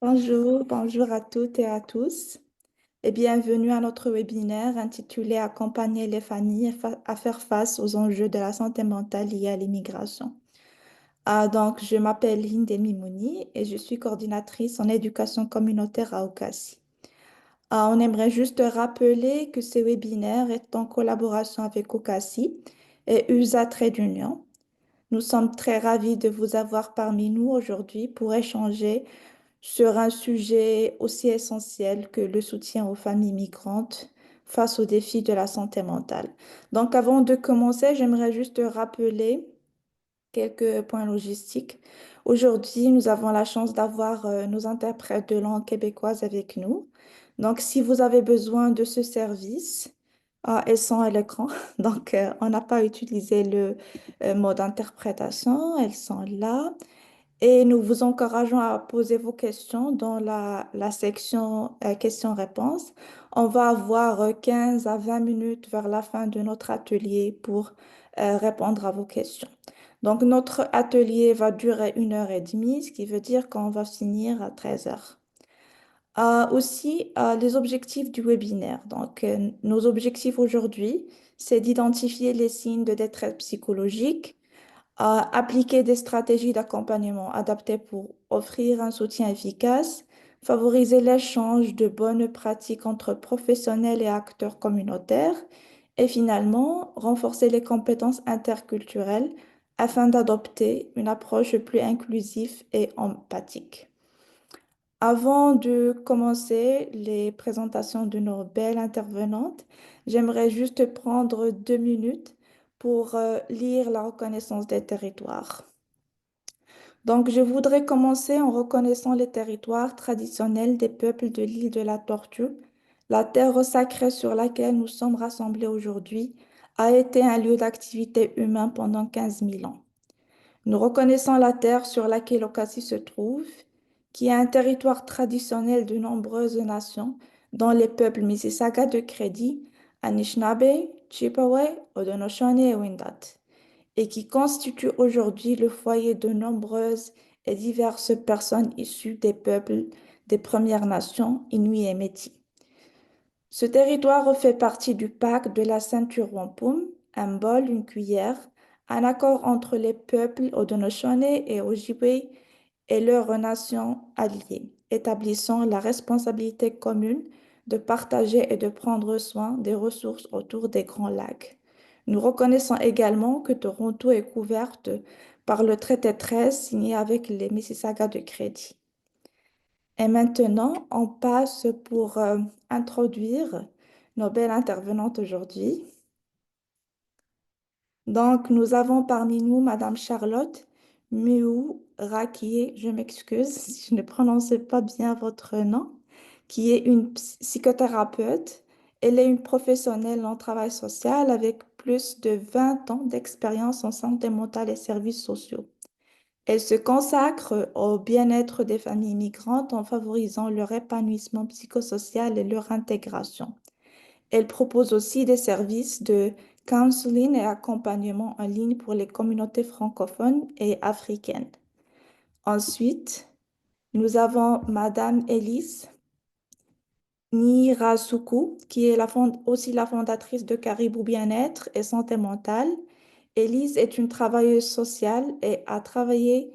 Bonjour à toutes et à tous et bienvenue à notre webinaire intitulé Accompagner les familles à faire face aux enjeux de la santé mentale liés à l'immigration. Donc, je m'appelle Hinde Mimouni et je suis coordinatrice en éducation communautaire à Okassi. On aimerait juste rappeler que ce webinaire est en collaboration avec Okassi et USA Trade Union. Nous sommes très ravis de vous avoir parmi nous aujourd'hui pour échanger sur un sujet aussi essentiel que le soutien aux familles migrantes face aux défis de la santé mentale. Donc, avant de commencer, j'aimerais juste rappeler quelques points logistiques. Aujourd'hui, nous avons la chance d'avoir nos interprètes de langue québécoise avec nous. Donc, si vous avez besoin de ce service, elles sont à l'écran. Donc, on n'a pas utilisé le mode interprétation. Elles sont là. Et nous vous encourageons à poser vos questions dans la section questions-réponses. On va avoir 15 à 20 minutes vers la fin de notre atelier pour répondre à vos questions. Donc, notre atelier va durer 1 heure et demie, ce qui veut dire qu'on va finir à 13 heures. Aussi, les objectifs du webinaire. Donc, nos objectifs aujourd'hui, c'est d'identifier les signes de détresse psychologique, appliquer des stratégies d'accompagnement adaptées pour offrir un soutien efficace, favoriser l'échange de bonnes pratiques entre professionnels et acteurs communautaires, et finalement, renforcer les compétences interculturelles afin d'adopter une approche plus inclusive et empathique. Avant de commencer les présentations de nos belles intervenantes, j'aimerais juste prendre 2 minutes pour lire la reconnaissance des territoires. Donc, je voudrais commencer en reconnaissant les territoires traditionnels des peuples de l'île de la Tortue. La terre sacrée sur laquelle nous sommes rassemblés aujourd'hui a été un lieu d'activité humain pendant 15 000 ans. Nous reconnaissons la terre sur laquelle Okassi se trouve, qui est un territoire traditionnel de nombreuses nations, dont les peuples Mississauga de Crédit, Anishinaabe, Chippewa, Haudenosaunee et Wendat, et qui constitue aujourd'hui le foyer de nombreuses et diverses personnes issues des peuples des Premières Nations, Inuits et Métis. Ce territoire fait partie du pacte de la ceinture wampum, un bol, une cuillère, un accord entre les peuples Haudenosaunee et Ojibwe et leurs nations alliées, établissant la responsabilité commune de partager et de prendre soin des ressources autour des Grands Lacs. Nous reconnaissons également que Toronto est couverte par le traité 13 signé avec les Mississauga de Crédit. Et maintenant, on passe pour introduire nos belles intervenantes aujourd'hui. Donc, nous avons parmi nous Madame Charlotte Muirakié, je m'excuse si je ne prononce pas bien votre nom, qui est une psychothérapeute. Elle est une professionnelle en travail social avec plus de 20 ans d'expérience en santé mentale et services sociaux. Elle se consacre au bien-être des familles migrantes en favorisant leur épanouissement psychosocial et leur intégration. Elle propose aussi des services de counseling et accompagnement en ligne pour les communautés francophones et africaines. Ensuite, nous avons Madame Elise Nirasuku, qui est aussi la fondatrice de Caribou Bien-être et Santé mentale. Elise est une travailleuse sociale et a travaillé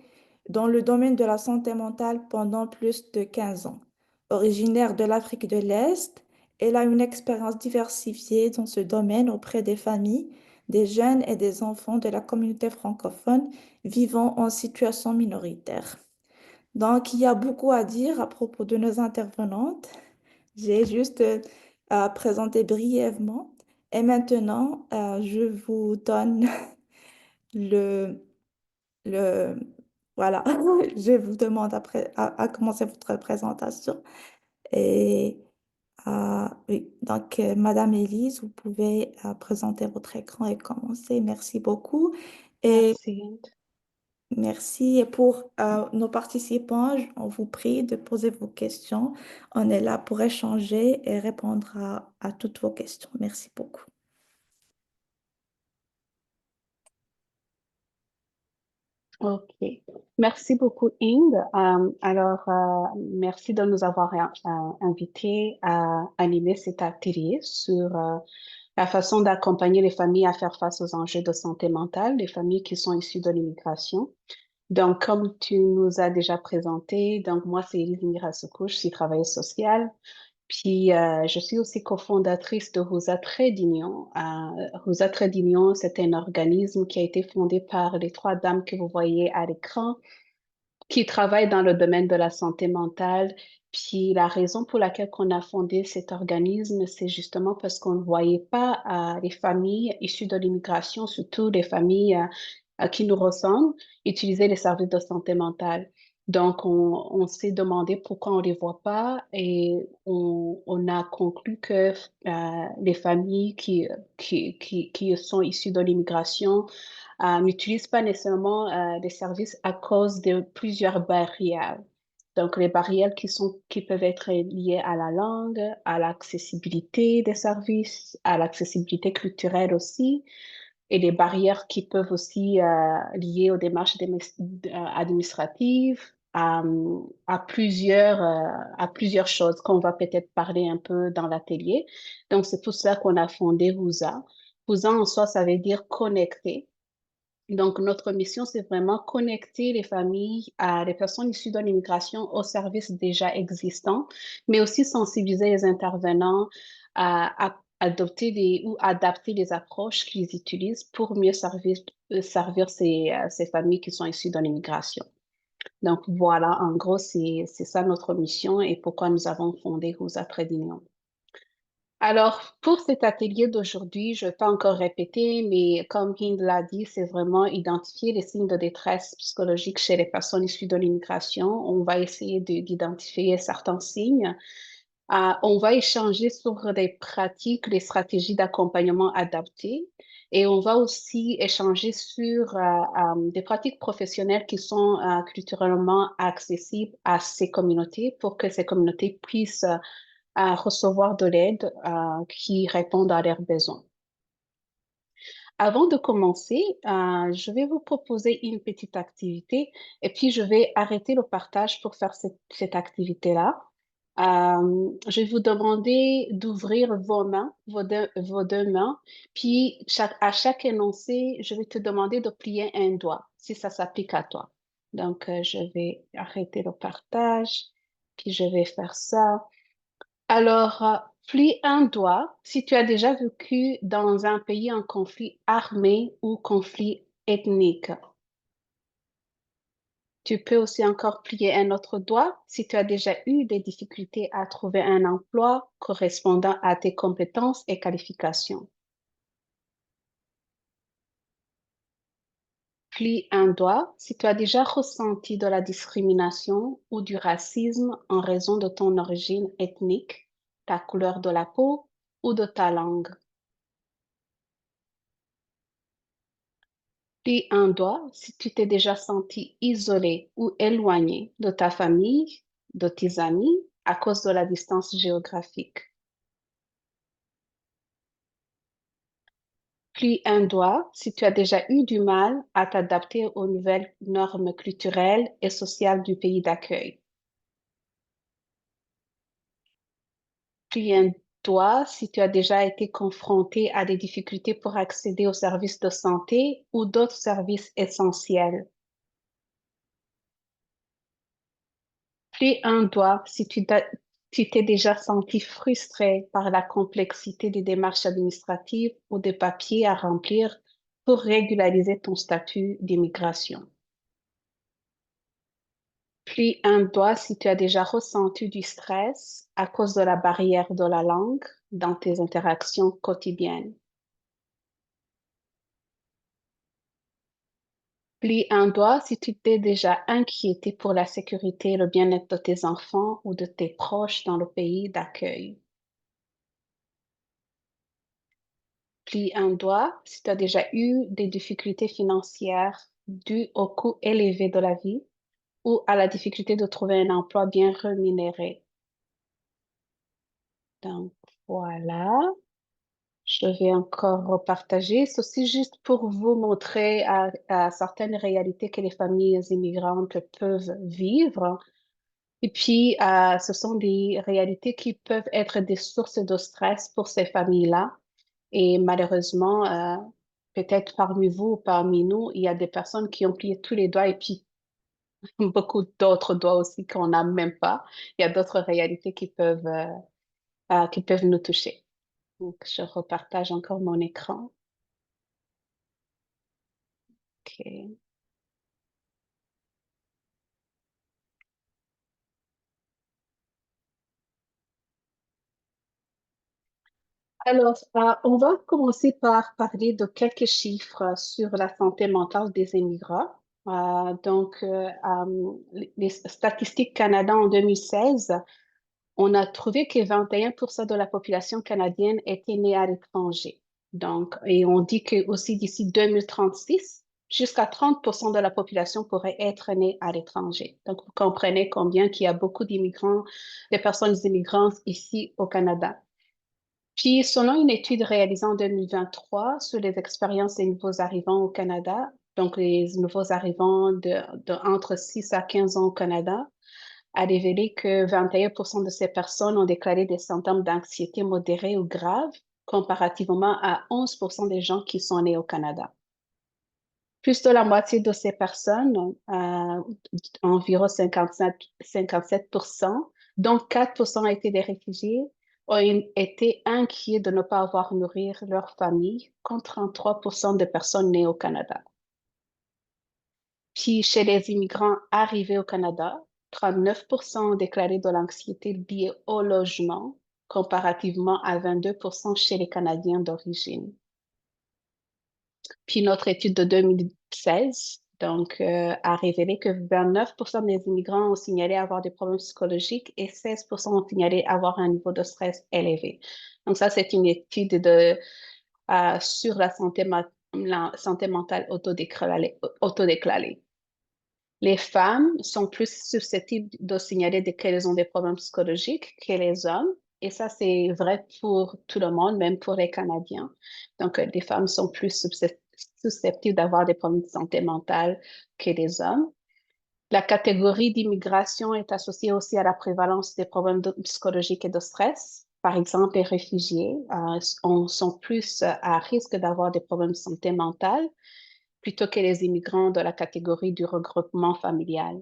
dans le domaine de la santé mentale pendant plus de 15 ans. Originaire de l'Afrique de l'Est, elle a une expérience diversifiée dans ce domaine auprès des familles, des jeunes et des enfants de la communauté francophone vivant en situation minoritaire. Donc, il y a beaucoup à dire à propos de nos intervenantes. J'ai juste présenté brièvement. Et maintenant, je vous donne le, le, voilà, je vous demande à commencer votre présentation. Et oui, donc, Madame Élise, vous pouvez présenter votre écran et commencer. Merci beaucoup. Et Merci. merci. Et pour nos participants, on vous prie de poser vos questions. On est là pour échanger et répondre à toutes vos questions. Merci beaucoup. Ok. Merci beaucoup, Inde. Merci de nous avoir invités à animer cet atelier sur la façon d'accompagner les familles à faire face aux enjeux de santé mentale, les familles qui sont issues de l'immigration. Donc, comme tu nous as déjà présenté, donc moi, c'est Elise Mira-Soukou, je suis travailleuse sociale. Puis, je suis aussi cofondatrice de Rosa Trade Union. Rosa Trade Union, c'est un organisme qui a été fondé par les trois dames que vous voyez à l'écran, qui travaillent dans le domaine de la santé mentale. Puis, la raison pour laquelle on a fondé cet organisme, c'est justement parce qu'on ne voyait pas les familles issues de l'immigration, surtout les familles qui nous ressemblent, utiliser les services de santé mentale. Donc, on s'est demandé pourquoi on ne les voit pas et on a conclu que les familles qui sont issues de l'immigration n'utilisent pas nécessairement les services à cause de plusieurs barrières. Donc, les barrières qui peuvent être liées à la langue, à l'accessibilité des services, à l'accessibilité culturelle aussi, et les barrières qui peuvent aussi liées aux démarches administratives, à plusieurs choses qu'on va peut-être parler un peu dans l'atelier. Donc, c'est pour ça qu'on a fondé WUSA. WUSA en soi, ça veut dire connecter. Donc, notre mission, c'est vraiment connecter les familles à les personnes issues de l'immigration aux services déjà existants, mais aussi sensibiliser les intervenants à adopter ou adapter les approches qu'ils utilisent pour mieux servir ces familles qui sont issues de l'immigration. Donc, voilà, en gros, c'est ça notre mission et pourquoi nous avons fondé Rosa Trade Union. Alors, pour cet atelier d'aujourd'hui, je ne vais pas encore répéter, mais comme Hind l'a dit, c'est vraiment identifier les signes de détresse psychologique chez les personnes issues de l'immigration. On va essayer d'identifier certains signes. On va échanger sur des pratiques, les stratégies d'accompagnement adaptées. Et on va aussi échanger sur des pratiques professionnelles qui sont culturellement accessibles à ces communautés pour que ces communautés puissent à recevoir de l'aide qui répond à leurs besoins. Avant de commencer, je vais vous proposer une petite activité et puis je vais arrêter le partage pour faire cette activité-là. Je vais vous demander d'ouvrir vos mains, vos deux mains, puis à chaque énoncé, je vais te demander de plier un doigt, si ça s'applique à toi. Donc, je vais arrêter le partage, puis je vais faire ça. Alors, plie un doigt si tu as déjà vécu dans un pays en conflit armé ou conflit ethnique. Tu peux aussi encore plier un autre doigt si tu as déjà eu des difficultés à trouver un emploi correspondant à tes compétences et qualifications. Plie un doigt si tu as déjà ressenti de la discrimination ou du racisme en raison de ton origine ethnique, ta couleur de la peau ou de ta langue. Plie un doigt si tu t'es déjà senti isolé ou éloigné de ta famille, de tes amis à cause de la distance géographique. Plie un doigt si tu as déjà eu du mal à t'adapter aux nouvelles normes culturelles et sociales du pays d'accueil. Plie un doigt si tu as déjà été confronté à des difficultés pour accéder aux services de santé ou d'autres services essentiels. Plie un doigt si tu t'es déjà senti frustré par la complexité des démarches administratives ou des papiers à remplir pour régulariser ton statut d'immigration. Plie un doigt si tu as déjà ressenti du stress à cause de la barrière de la langue dans tes interactions quotidiennes. Plie un doigt si tu t'es déjà inquiété pour la sécurité et le bien-être de tes enfants ou de tes proches dans le pays d'accueil. Plie un doigt si tu as déjà eu des difficultés financières dues au coût élevé de la vie ou à la difficulté de trouver un emploi bien rémunéré. Donc, voilà. Je vais encore repartager. Ceci juste pour vous montrer à certaines réalités que les familles immigrantes peuvent vivre. Et puis, ce sont des réalités qui peuvent être des sources de stress pour ces familles-là. Et malheureusement, peut-être parmi vous ou parmi nous, il y a des personnes qui ont plié tous les doigts et puis beaucoup d'autres doigts aussi qu'on n'a même pas. Il y a d'autres réalités qui peuvent nous toucher. Donc, je repartage encore mon écran. OK. Alors, on va commencer par parler de quelques chiffres sur la santé mentale des immigrants. Les statistiques Canada en 2016, on a trouvé que 21% de la population canadienne était née à l'étranger. Donc, et on dit que aussi d'ici 2036, jusqu'à 30% de la population pourrait être née à l'étranger. Donc, vous comprenez combien qu'il y a beaucoup d'immigrants, des personnes immigrantes ici au Canada. Puis, selon une étude réalisée en 2023 sur les expériences des nouveaux arrivants au Canada, donc les nouveaux arrivants de entre 6 à 15 ans au Canada, a révélé que 21% de ces personnes ont déclaré des symptômes d'anxiété modérée ou grave, comparativement à 11% des gens qui sont nés au Canada. Plus de la moitié de ces personnes, environ 57%, dont 4% étaient des réfugiés, ont été inquiets de ne pas avoir nourrir leur famille, contre 33% de personnes nées au Canada. Puis chez les immigrants arrivés au Canada, 39% ont déclaré de l'anxiété liée au logement, comparativement à 22% chez les Canadiens d'origine. Puis notre étude de 2016 a révélé que 29% des immigrants ont signalé avoir des problèmes psychologiques et 16% ont signalé avoir un niveau de stress élevé. Donc ça, c'est une étude sur la santé mentale autodéclarée. Les femmes sont plus susceptibles de signaler qu'elles ont des problèmes psychologiques que les hommes. Et ça, c'est vrai pour tout le monde, même pour les Canadiens. Donc, les femmes sont plus susceptibles d'avoir des problèmes de santé mentale que les hommes. La catégorie d'immigration est associée aussi à la prévalence des problèmes psychologiques et de stress. Par exemple, les réfugiés sont plus à risque d'avoir des problèmes de santé mentale plutôt que les immigrants de la catégorie du regroupement familial.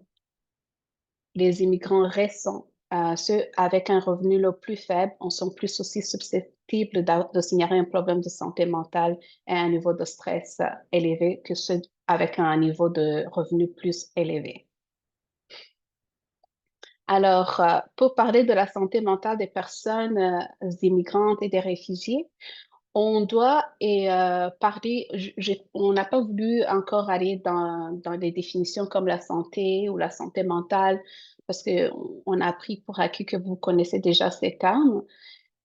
Les immigrants récents, ceux avec un revenu le plus faible, sont plus aussi susceptibles de signaler un problème de santé mentale et un niveau de stress élevé que ceux avec un niveau de revenu plus élevé. Alors, pour parler de la santé mentale des personnes immigrantes et des réfugiés, on doit parler, on n'a pas voulu encore aller dans des définitions comme la santé ou la santé mentale, parce qu'on a pris pour acquis que vous connaissez déjà ces termes,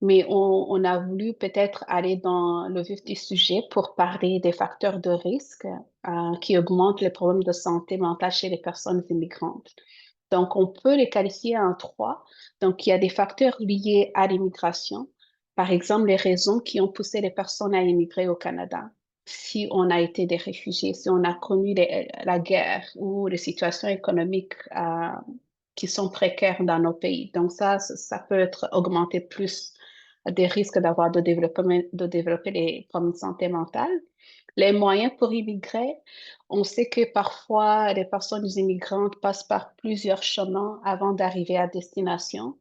mais on a voulu peut-être aller dans le vif du sujet pour parler des facteurs de risque qui augmentent les problèmes de santé mentale chez les personnes immigrantes. Donc, on peut les qualifier en trois. Donc, il y a des facteurs liés à l'immigration. Par exemple, les raisons qui ont poussé les personnes à immigrer au Canada. Si on a été des réfugiés, si on a connu la guerre ou les situations économiques qui sont précaires dans nos pays. Donc, ça peut être augmenté plus des risques d'avoir de développer les problèmes de santé mentale. Les moyens pour immigrer, on sait que parfois les personnes immigrantes passent par plusieurs chemins avant d'arriver à destination.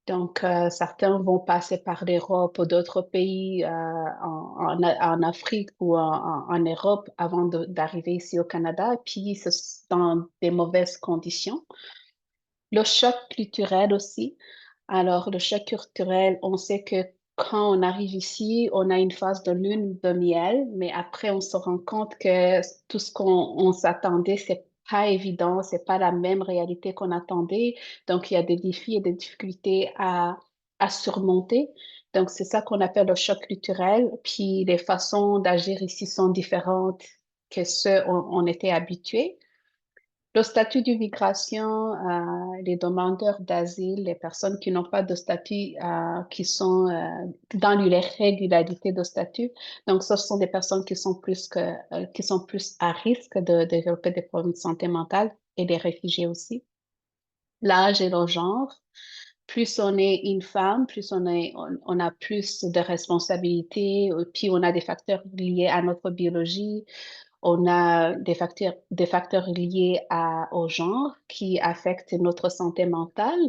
Donc, certains vont passer par l'Europe ou d'autres pays en Afrique ou en Europe avant d'arriver ici au Canada, puis c'est dans des mauvaises conditions. Le choc culturel aussi. Alors, le choc culturel, on sait que quand on arrive ici, on a une phase de lune de miel, mais après, on se rend compte que tout ce qu'on s'attendait, c'est pas évident, c'est pas la même réalité qu'on attendait. Donc, il y a des défis et des difficultés à surmonter. Donc, c'est ça qu'on appelle le choc culturel. Puis, les façons d'agir ici sont différentes que ce on était habitué. Le statut d'immigration, les demandeurs d'asile, les personnes qui n'ont pas de statut, qui sont dans l'irrégularité de statut. Donc, ce sont des personnes qui sont plus à risque de développer des problèmes de santé mentale et des réfugiés aussi. L'âge et le genre. Plus on est une femme, plus on a plus de responsabilités, puis on a des facteurs liés à notre biologie, on a des facteurs liés au genre qui affectent notre santé mentale,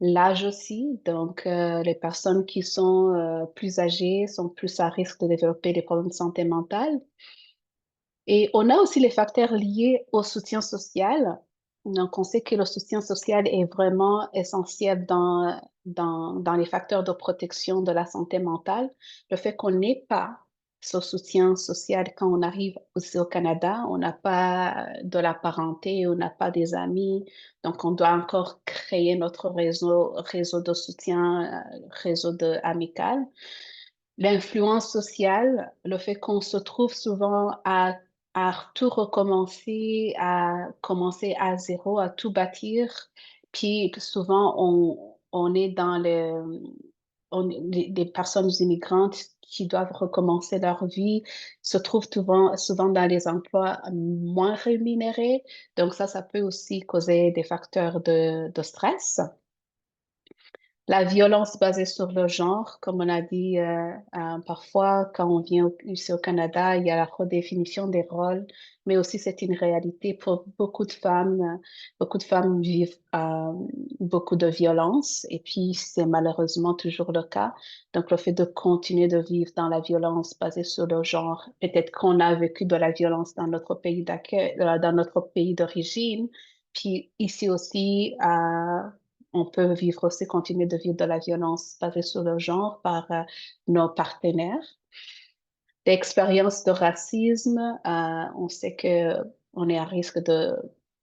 l'âge aussi. Donc, les personnes qui sont plus âgées sont plus à risque de développer des problèmes de santé mentale. Et on a aussi les facteurs liés au soutien social. Donc, on sait que le soutien social est vraiment essentiel dans les facteurs de protection de la santé mentale. Le fait qu'on n'ait pas ce soutien social quand on arrive aussi au Canada, on n'a pas de la parenté, on n'a pas des amis, donc on doit encore créer notre réseau de soutien, réseau amical. L'influence sociale, le fait qu'on se trouve souvent à tout recommencer, à commencer à zéro, à tout bâtir. Puis souvent, on est dans des personnes immigrantes qui doivent recommencer leur vie, se trouvent souvent dans les emplois moins rémunérés. Donc ça peut aussi causer des facteurs de stress. La violence basée sur le genre, comme on a dit parfois, quand on vient ici au Canada, il y a la redéfinition des rôles, mais aussi c'est une réalité pour beaucoup de femmes. Beaucoup de femmes vivent beaucoup de violence et puis c'est malheureusement toujours le cas. Donc le fait de continuer de vivre dans la violence basée sur le genre, peut-être qu'on a vécu de la violence dans notre pays d'accueil, dans notre pays d'origine, puis ici aussi, on peut vivre aussi, continuer de vivre de la violence basée sur le genre par nos partenaires. L'expérience de racisme, on sait que on est à risque de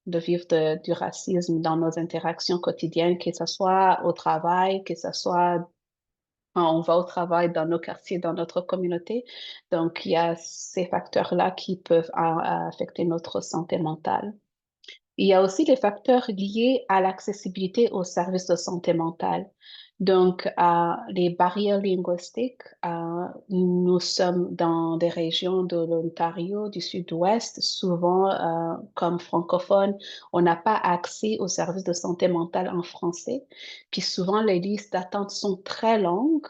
vivre du racisme dans nos interactions quotidiennes, que ce soit au travail, que ce soit quand on va au travail dans nos quartiers, dans notre communauté. Donc, il y a ces facteurs-là qui peuvent affecter notre santé mentale. Il y a aussi les facteurs liés à l'accessibilité aux services de santé mentale. Donc, les barrières linguistiques, nous sommes dans des régions de l'Ontario, du Sud-Ouest, souvent comme francophones, on n'a pas accès aux services de santé mentale en français. Puis souvent, les listes d'attente sont très longues.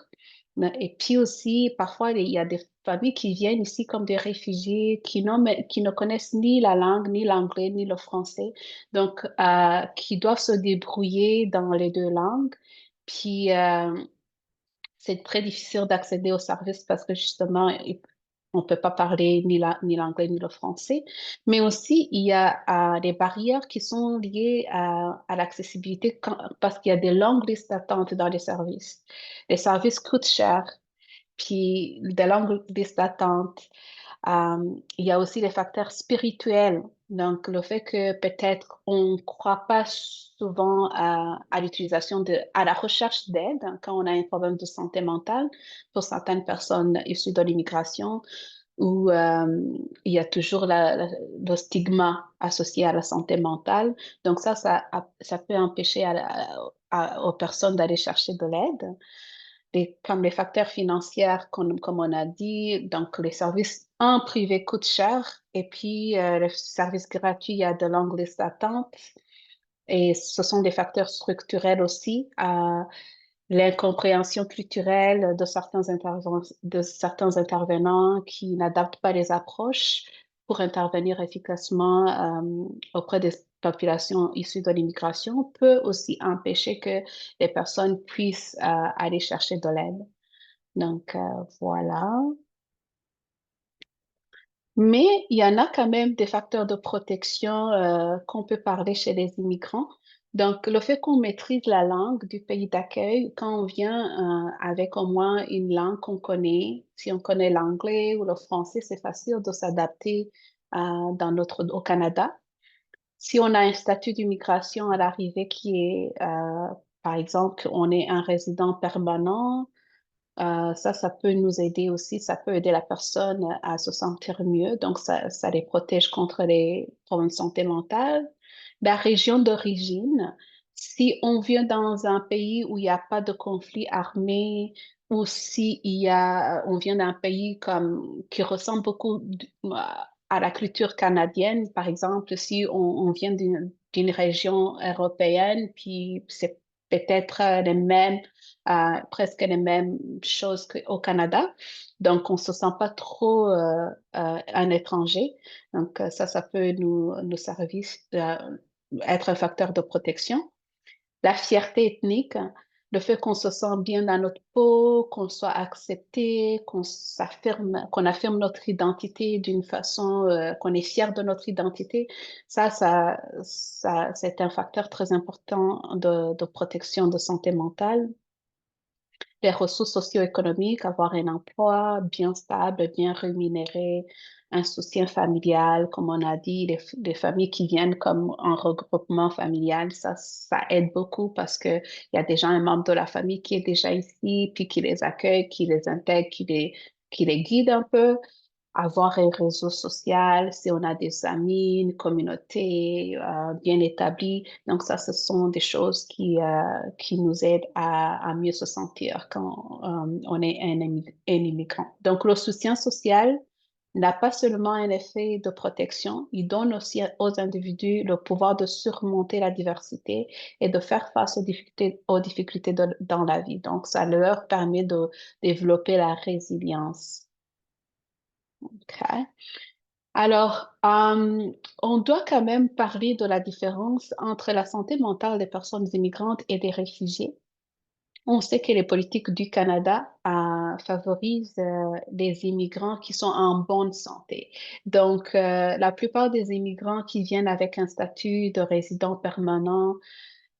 Et puis aussi, parfois, il y a des familles qui viennent ici comme des réfugiés, qui ne connaissent ni la langue, ni l'anglais, ni le français, donc qui doivent se débrouiller dans les deux langues. Puis, c'est très difficile d'accéder aux services parce que justement, on ne peut pas parler ni l'anglais ni le français. Mais aussi, il y a des barrières qui sont liées à l'accessibilité parce qu'il y a des longues listes d'attente dans les services. Les services coûtent cher, puis des longues listes d'attente. Il y a aussi les facteurs spirituels. Donc, le fait que peut-être on ne croit pas souvent à à la recherche d'aide quand on a un problème de santé mentale pour certaines personnes issues de l'immigration, où il y a toujours le stigma associé à la santé mentale. Donc, ça peut empêcher aux personnes d'aller chercher de l'aide comme les facteurs financiers, comme on a dit, donc les services en privé coûtent cher et puis les services gratuits, il y a de longues listes d'attente et ce sont des facteurs structurels aussi. L'incompréhension culturelle de certains intervenants qui n'adaptent pas les approches pour intervenir efficacement auprès des populations issues de l'immigration peut aussi empêcher que les personnes puissent aller chercher de l'aide. Donc, voilà. Mais il y en a quand même des facteurs de protection qu'on peut parler chez les immigrants. Donc, le fait qu'on maîtrise la langue du pays d'accueil, quand on vient avec au moins une langue qu'on connaît, si on connaît l'anglais ou le français, c'est facile de s'adapter au Canada. Si on a un statut d'immigration à l'arrivée qui est, par exemple, on est un résident permanent, ça peut nous aider aussi, ça peut aider la personne à se sentir mieux. Donc, ça les protège contre les problèmes de santé mentale. la région d'origine, si on vient dans un pays où il n'y a pas de conflit armé, ou si on vient d'un pays qui ressemble beaucoup à la culture canadienne, par exemple, si on vient d'une région européenne, puis c'est peut-être presque les mêmes choses qu'au Canada. Donc, on ne se sent pas trop un étranger. Donc, ça peut nous servir, être un facteur de protection. La fierté ethnique, le fait qu'on se sent bien dans notre peau, qu'on soit accepté, qu'on affirme notre identité d'une façon, qu'on est fier de notre identité, c'est un facteur très important de protection de santé mentale. Les ressources socio-économiques, avoir un emploi bien stable, bien rémunéré, un soutien familial, comme on a dit, les familles qui viennent comme en regroupement familial, ça aide beaucoup parce que il y a déjà un membre de la famille qui est déjà ici, puis qui les accueille, qui les intègre, qui les guide un peu, avoir un réseau social, si on a des amis, une communauté bien établie. Donc ça, ce sont des choses qui nous aident à mieux se sentir quand on est un immigrant. Donc le soutien social n'a pas seulement un effet de protection, il donne aussi aux individus le pouvoir de surmonter la diversité et de faire face aux difficultés dans la vie. Donc ça leur permet de développer la résilience. OK. Alors, on doit quand même parler de la différence entre la santé mentale des personnes immigrantes et des réfugiés. On sait que les politiques du Canada favorisent les immigrants qui sont en bonne santé. Donc, la plupart des immigrants qui viennent avec un statut de résident permanent,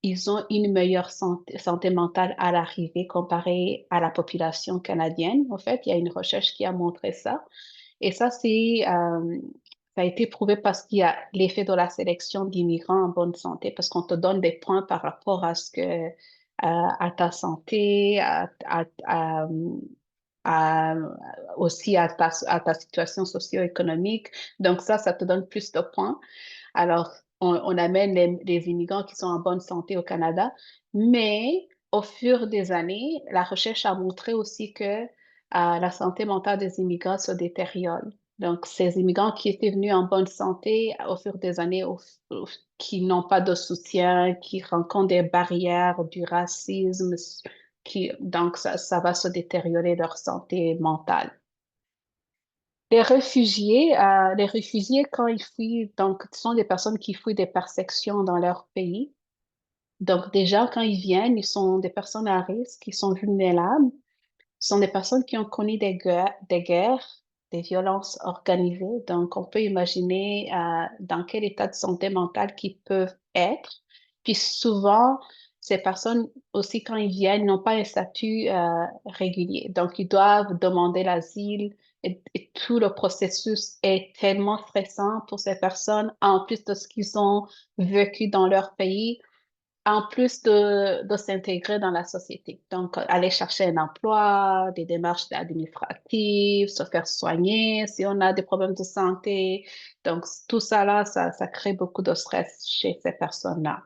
ils ont une meilleure santé mentale à l'arrivée comparée à la population canadienne. En fait, il y a une recherche qui a montré ça. Et ça a été prouvé parce qu'il y a l'effet de la sélection d'immigrants en bonne santé, parce qu'on te donne des points par rapport à ta santé, à- aussi à ta situation socio-économique. Donc ça te donne plus de points. Alors, on amène les immigrants qui sont en bonne santé au Canada, mais au fur des années, la recherche a montré aussi que la santé mentale des immigrants se détériore. Donc, ces immigrants qui étaient venus en bonne santé au fur des années, qui n'ont pas de soutien, qui rencontrent des barrières, du racisme, donc ça va se détériorer leur santé mentale. Les réfugiés, quand ils fuient, donc, ce sont des personnes qui fuient des persécutions dans leur pays. Donc, déjà, quand ils viennent, ils sont des personnes à risque, ils sont vulnérables. Ce sont des personnes qui ont connu des guerres, des violences organisées. Donc, on peut imaginer dans quel état de santé mentale qu'ils peuvent être. Puis souvent, ces personnes aussi, quand ils viennent, n'ont pas un statut régulier. Donc, ils doivent demander l'asile et tout le processus est tellement stressant pour ces personnes, en plus de ce qu'ils ont vécu dans leur pays en plus de s'intégrer dans la société. Donc, aller chercher un emploi, des démarches administratives, se faire soigner si on a des problèmes de santé. Donc, tout ça là, ça crée beaucoup de stress chez ces personnes-là.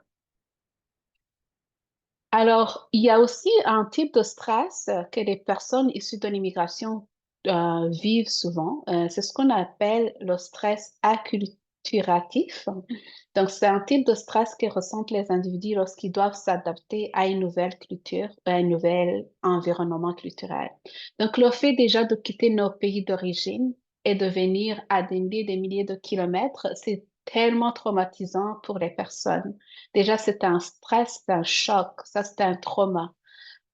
Alors, il y a aussi un type de stress que les personnes issues de l'immigration vivent souvent. C'est ce qu'on appelle le stress acculturatif. Donc, c'est un type de stress que ressentent les individus lorsqu'ils doivent s'adapter à une nouvelle culture, à un nouvel environnement culturel. Donc, le fait déjà de quitter nos pays d'origine et de venir à des milliers de kilomètres, c'est tellement traumatisant pour les personnes. Déjà, c'est un stress, c'est un choc, ça, c'est un trauma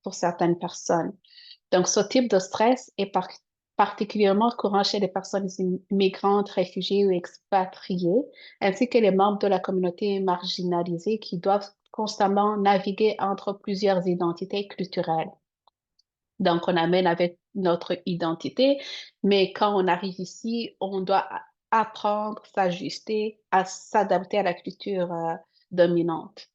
pour certaines personnes. Donc, ce type de stress est particulièrement courant chez les personnes immigrantes, réfugiées ou expatriées, ainsi que les membres de la communauté marginalisée qui doivent constamment naviguer entre plusieurs identités culturelles. Donc, on amène avec notre identité, mais quand on arrive ici, on doit apprendre, s'ajuster, à s'adapter à la culture dominante.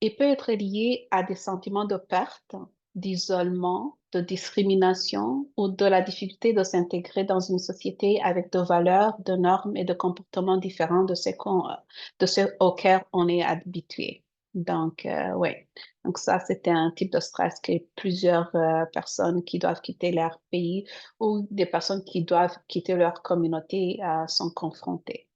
Il peut être lié à des sentiments de perte, d'isolement, de discrimination ou de la difficulté de s'intégrer dans une société avec de valeurs, de normes et de comportements différents de ceux auxquels on est habitué. Donc, ouais. Donc ça, c'était un type de stress que plusieurs personnes qui doivent quitter leur pays ou des personnes qui doivent quitter leur communauté sont confrontées.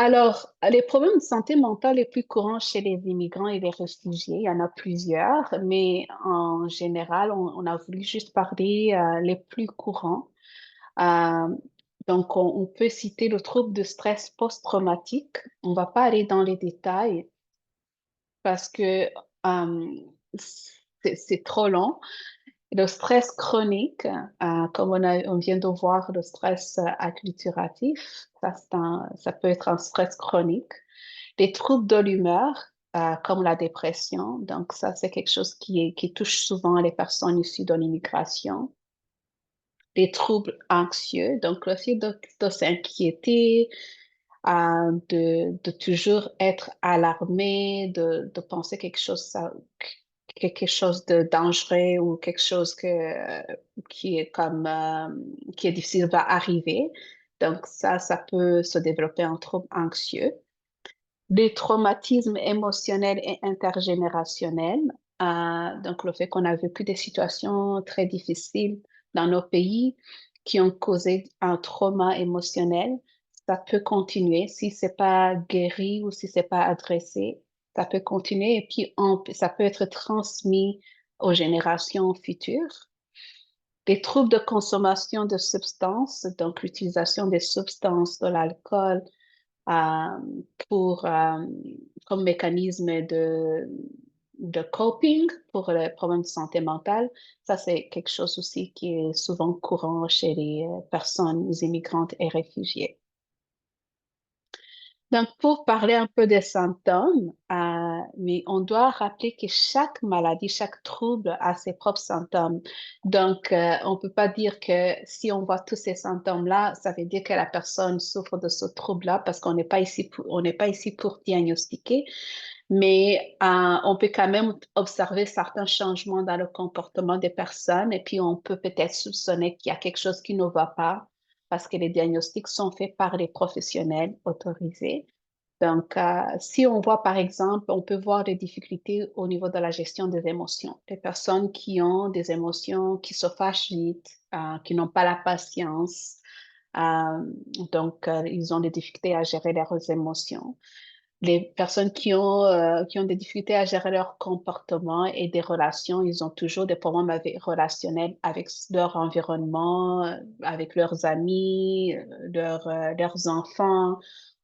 Alors, les problèmes de santé mentale les plus courants chez les immigrants et les réfugiés, il y en a plusieurs, mais en général, on a voulu juste parler les plus courants. Euh, donc, on peut citer le trouble de stress post-traumatique. On ne va pas aller dans les détails parce que c'est trop long. Le stress chronique, comme on vient de voir, le stress acculturatif, ça peut être un stress chronique. Les troubles de l'humeur, comme la dépression, donc ça, c'est quelque chose qui touche souvent les personnes issues de l'immigration. Les troubles anxieux, donc le fait de s'inquiéter, de toujours être alarmé, de penser quelque chose de dangereux ou quelque chose qui est qui est difficile va arriver. Donc ça peut se développer en trouble anxieux. Des traumatismes émotionnels et intergénérationnels. Donc, le fait qu'on a vécu des situations très difficiles dans nos pays qui ont causé un trauma émotionnel, ça peut continuer si c'est pas guéri ou si c'est pas adressé. Ça peut continuer et puis ça peut être transmis aux générations futures. Des troubles de consommation de substances, donc l'utilisation des substances, de l'alcool, euh, pour, comme mécanisme de coping pour les problèmes de santé mentale. Ça, c'est quelque chose aussi qui est souvent courant chez les personnes immigrantes et réfugiées. Donc, pour parler un peu des symptômes, mais on doit rappeler que chaque maladie, chaque trouble a ses propres symptômes. Donc, on peut pas dire que si on voit tous ces symptômes-là, ça veut dire que la personne souffre de ce trouble-là parce qu'on n'est pas ici on n'est pas ici pour diagnostiquer, mais on peut quand même observer certains changements dans le comportement des personnes et puis on peut peut-être soupçonner qu'il y a quelque chose qui ne va pas parce que les diagnostics sont faits par les professionnels autorisés. Donc, si on voit, par exemple, on peut voir des difficultés au niveau de la gestion des émotions. Des personnes qui ont des émotions, qui se fâchent vite, qui n'ont pas la patience. euh, donc, ils ont des difficultés à gérer leurs émotions. Les personnes qui ont des difficultés à gérer leur comportement et des relations, ils ont toujours des problèmes relationnels avec leur environnement, avec leurs amis, leurs enfants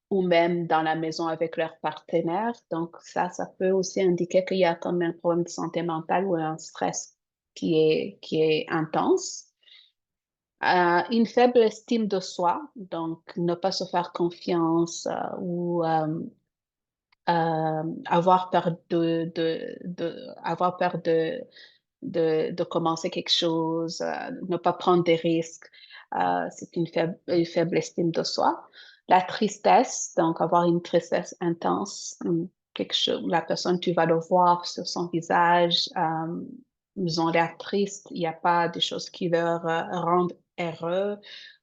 ou même dans la maison avec leur partenaire. Donc ça peut aussi indiquer qu'il y a comme un problème de santé mentale ou un stress qui est intense. Une faible estime de soi, donc ne pas se faire confiance ou avoir peur avoir peur de commencer quelque chose, ne pas prendre des risques. C'est une faible estime de soi. La tristesse, donc avoir une tristesse intense, quelque chose, la personne, tu vas le voir sur son visage, ils ont l'air tristes, il n'y a pas des choses qui leur rendent heureux,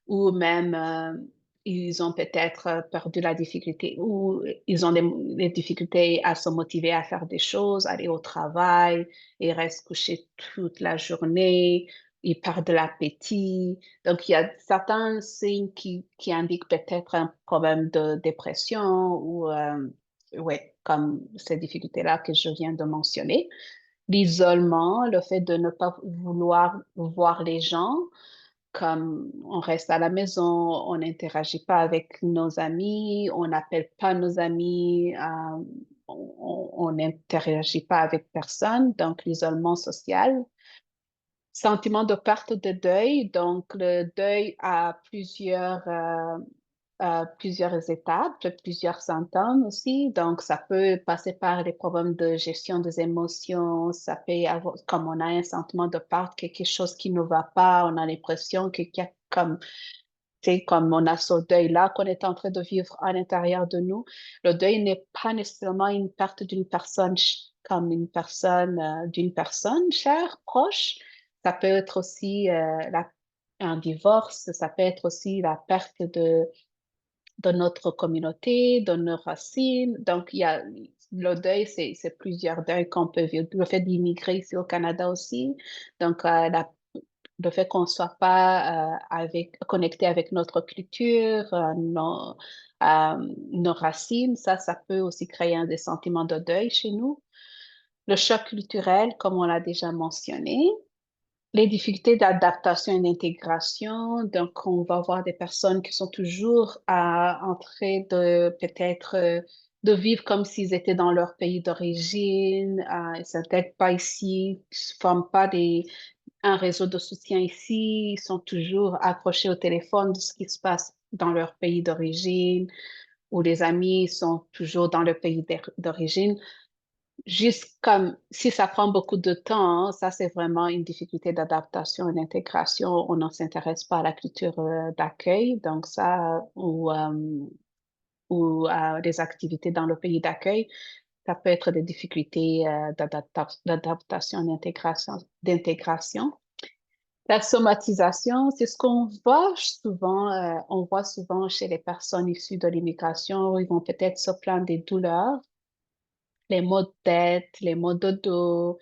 ou même ils ont peut-être perdu la difficulté, ou ils ont des difficultés à se motiver à faire des choses, aller au travail, ils restent couchés toute la journée, ils perdent l'appétit. Donc, il y a certains signes qui indiquent peut-être un problème de dépression ou, ouais, comme ces difficultés-là que je viens de mentionner. L'isolement, le fait de ne pas vouloir voir les gens, comme on reste à la maison, on n'interagit pas avec nos amis, on n'appelle pas nos amis, on n'interagit pas avec personne, donc l'isolement social. Sentiment de perte de deuil, donc le deuil a plusieurs étapes, plusieurs symptômes aussi. Donc, ça peut passer par les problèmes de gestion des émotions, ça peut avoir, comme on a un sentiment de perte, quelque chose qui ne va pas, on a l'impression qu'il y a comme, tu sais, comme on a ce deuil-là qu'on est en train de vivre à l'intérieur de nous. Le deuil n'est pas nécessairement une perte d'une personne comme une personne, d'une personne chère, proche. Ça peut être aussi un divorce, ça peut être aussi la perte de notre communauté, de nos racines. Donc, il y a le deuil, c'est plusieurs deuils qu'on peut vivre. Le fait d'immigrer ici au Canada aussi. Donc, le fait qu'on ne soit pas connecté avec notre culture, nos racines, ça peut aussi créer des sentiments de deuil chez nous. Le choc culturel, comme on l'a déjà mentionné. Les difficultés d'adaptation et d'intégration, donc on va voir des personnes qui sont toujours en train de peut-être de vivre comme s'ils étaient dans leur pays d'origine, ils ne s'intègrent pas ici, ils ne forment pas un réseau de soutien ici, ils sont toujours accrochés au téléphone de ce qui se passe dans leur pays d'origine, ou les amis sont toujours dans le pays d'origine. Juste comme si ça prend beaucoup de temps, hein, ça c'est vraiment une difficulté d'adaptation et d'intégration. On ne s'intéresse pas à la culture d'accueil, donc ça, ou des activités dans le pays d'accueil, ça peut être des difficultés d'adaptation et d'intégration. La somatisation, c'est ce qu'on voit souvent, on voit souvent chez les personnes issues de l'immigration, ils vont peut-être se plaindre des douleurs, les maux de tête, les maux de dos,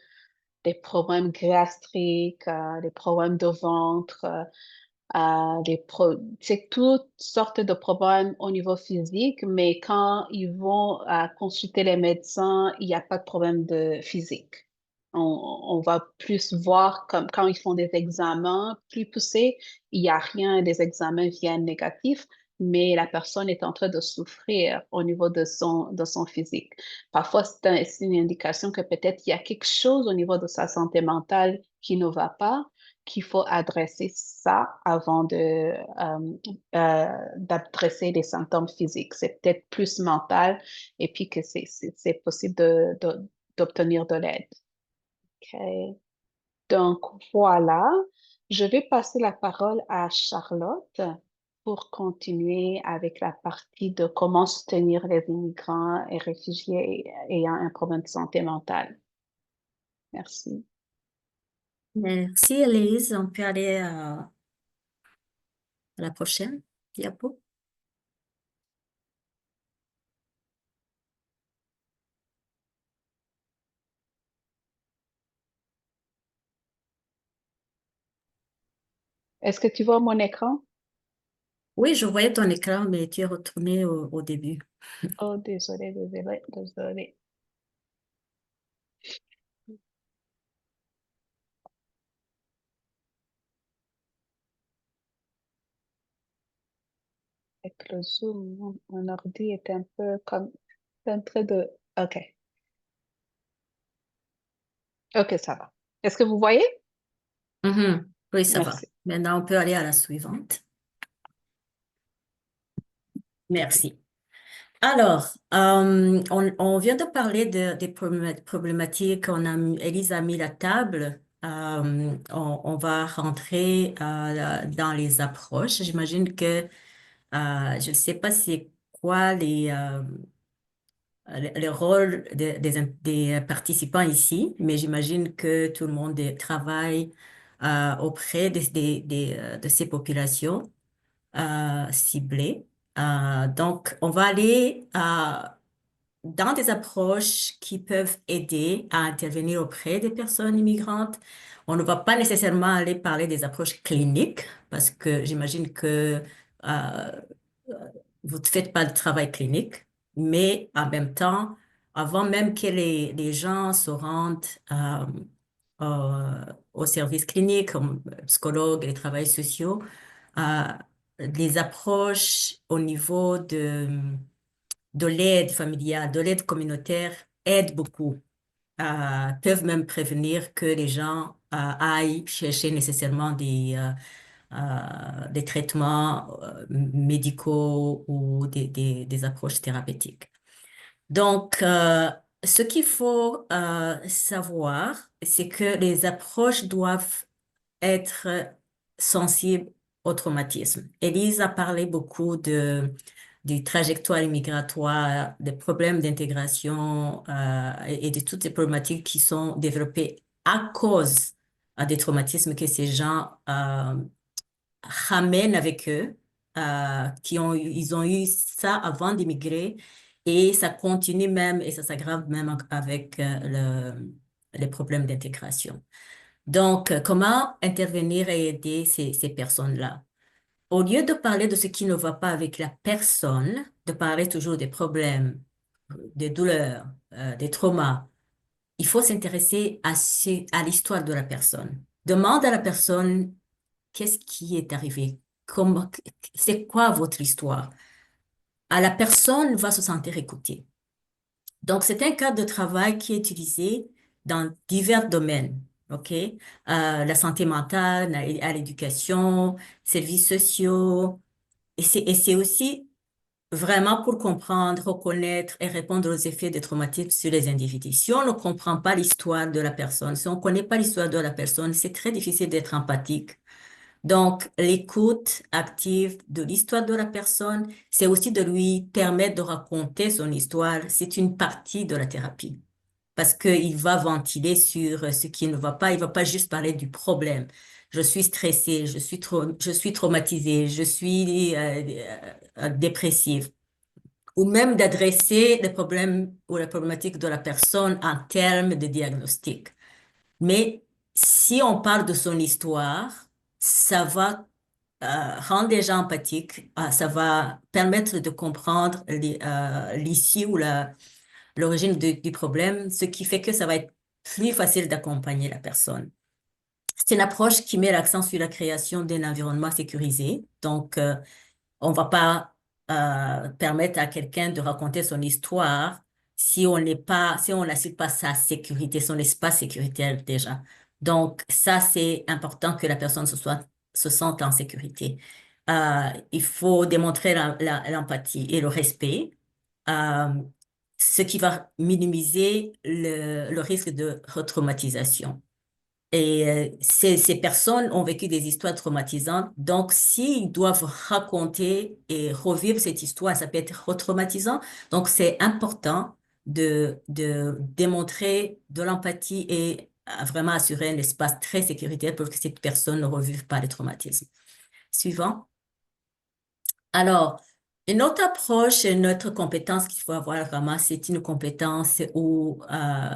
des problèmes gastriques, des problèmes de ventre, c'est toutes sortes de problèmes au niveau physique, mais quand ils vont consulter les médecins, il n'y a pas de problème de physique. On va plus voir comme quand ils font des examens plus poussés, il n'y a rien, les examens viennent négatifs, mais la personne est en train de souffrir au niveau de son physique. Parfois, c'est une indication que peut-être il y a quelque chose au niveau de sa santé mentale qui ne va pas, qu'il faut adresser ça avant d'adresser les symptômes physiques. C'est peut-être plus mental et puis que c'est possible d'obtenir de l'aide. OK. Donc, voilà. Je vais passer la parole à Charlotte pour continuer avec la partie de comment soutenir les immigrants et réfugiés ayant un problème de santé mentale. Merci. Merci, Elise. On peut aller à la prochaine diapo. Est-ce que tu vois mon écran? Oui, je voyais ton écran, mais tu es retourné au début. Oh, désolé, désolé, désolé. Avec le Zoom, mon ordi est un peu comme c'est en train de. OK. OK, ça va. Est-ce que vous voyez? Mhm. Oui, ça va. Merci. Maintenant, on peut aller à la suivante. Merci. Alors, on vient de parler des problématiques. Élise a mis la table. On va rentrer dans les approches. J'imagine que je ne sais pas c'est quoi les rôles des participants ici, mais j'imagine que tout le monde travaille auprès de ces populations ciblées. Donc, on va aller dans des approches qui peuvent aider à intervenir auprès des personnes immigrantes. On ne va pas nécessairement aller parler des approches cliniques parce que j'imagine que euh, vous ne faites pas de travail clinique, mais en même temps, avant même que les gens se rendent au service clinique, comme psychologues et les travailleurs sociaux, euh, des approches au niveau de l'aide familiale, de l'aide communautaire aident beaucoup, peuvent même prévenir que les gens aillent chercher nécessairement des traitements médicaux ou des approches thérapeutiques. Donc, ce qu'il faut savoir, c'est que les approches doivent être sensibles au traumatisme. Élise a parlé beaucoup du trajectoire migratoire, des problèmes d'intégration et de toutes ces problématiques qui sont développées à cause des traumatismes que ces gens ramènent avec eux, ils ont eu ça avant d'immigrer et ça continue même et ça s'aggrave même avec les problèmes d'intégration. Donc, comment intervenir et aider ces personnes-là? Au lieu de parler de ce qui ne va pas avec la personne, de parler toujours des problèmes, des douleurs, des traumas, il faut s'intéresser à l'histoire de la personne. Demande à la personne qu'est-ce qui est arrivé, c'est quoi votre histoire. La personne va se sentir écoutée. Donc, c'est un cadre de travail qui est utilisé dans divers domaines, OK? La santé mentale, à l'éducation, services sociaux. Et c'est aussi vraiment pour comprendre, reconnaître et répondre aux effets des traumatismes sur les individus. Si on ne comprend pas l'histoire de la personne, si on ne connaît pas l'histoire de la personne, c'est très difficile d'être empathique. Donc, l'écoute active de l'histoire de la personne, c'est aussi de lui permettre de raconter son histoire. C'est une partie de la thérapie parce qu'il va ventiler sur ce qui ne va pas. Il va pas juste parler du problème. Je suis stressée, je suis traumatisée, je suis dépressive. Ou même d'adresser les problèmes ou les problématiques de la personne en termes de diagnostic. Mais si on parle de son histoire, ça va rendre les gens empathiques, ça va permettre de comprendre l'issue ou l'origine du problème, ce qui fait que ça va être plus facile d'accompagner la personne. C'est une approche qui met l'accent sur la création d'un environnement sécurisé. Donc, on va pas permettre à quelqu'un de raconter son histoire si on n'assure pas sa sécurité, son espace sécuritaire déjà. Donc, ça, c'est important que la personne se sente en sécurité. Il faut démontrer l'empathie et le respect, euh, ce qui va minimiser le risque de retraumatisation. Et ces personnes ont vécu des histoires traumatisantes. Donc, s'ils doivent raconter et revivre cette histoire, ça peut être retraumatisant. Donc, c'est important de démontrer de l'empathie et vraiment assurer un espace très sécuritaire pour que cette personne ne revive pas les traumatismes. Suivant. Alors, une autre approche, une autre compétence qu'il faut avoir vraiment, c'est une compétence ou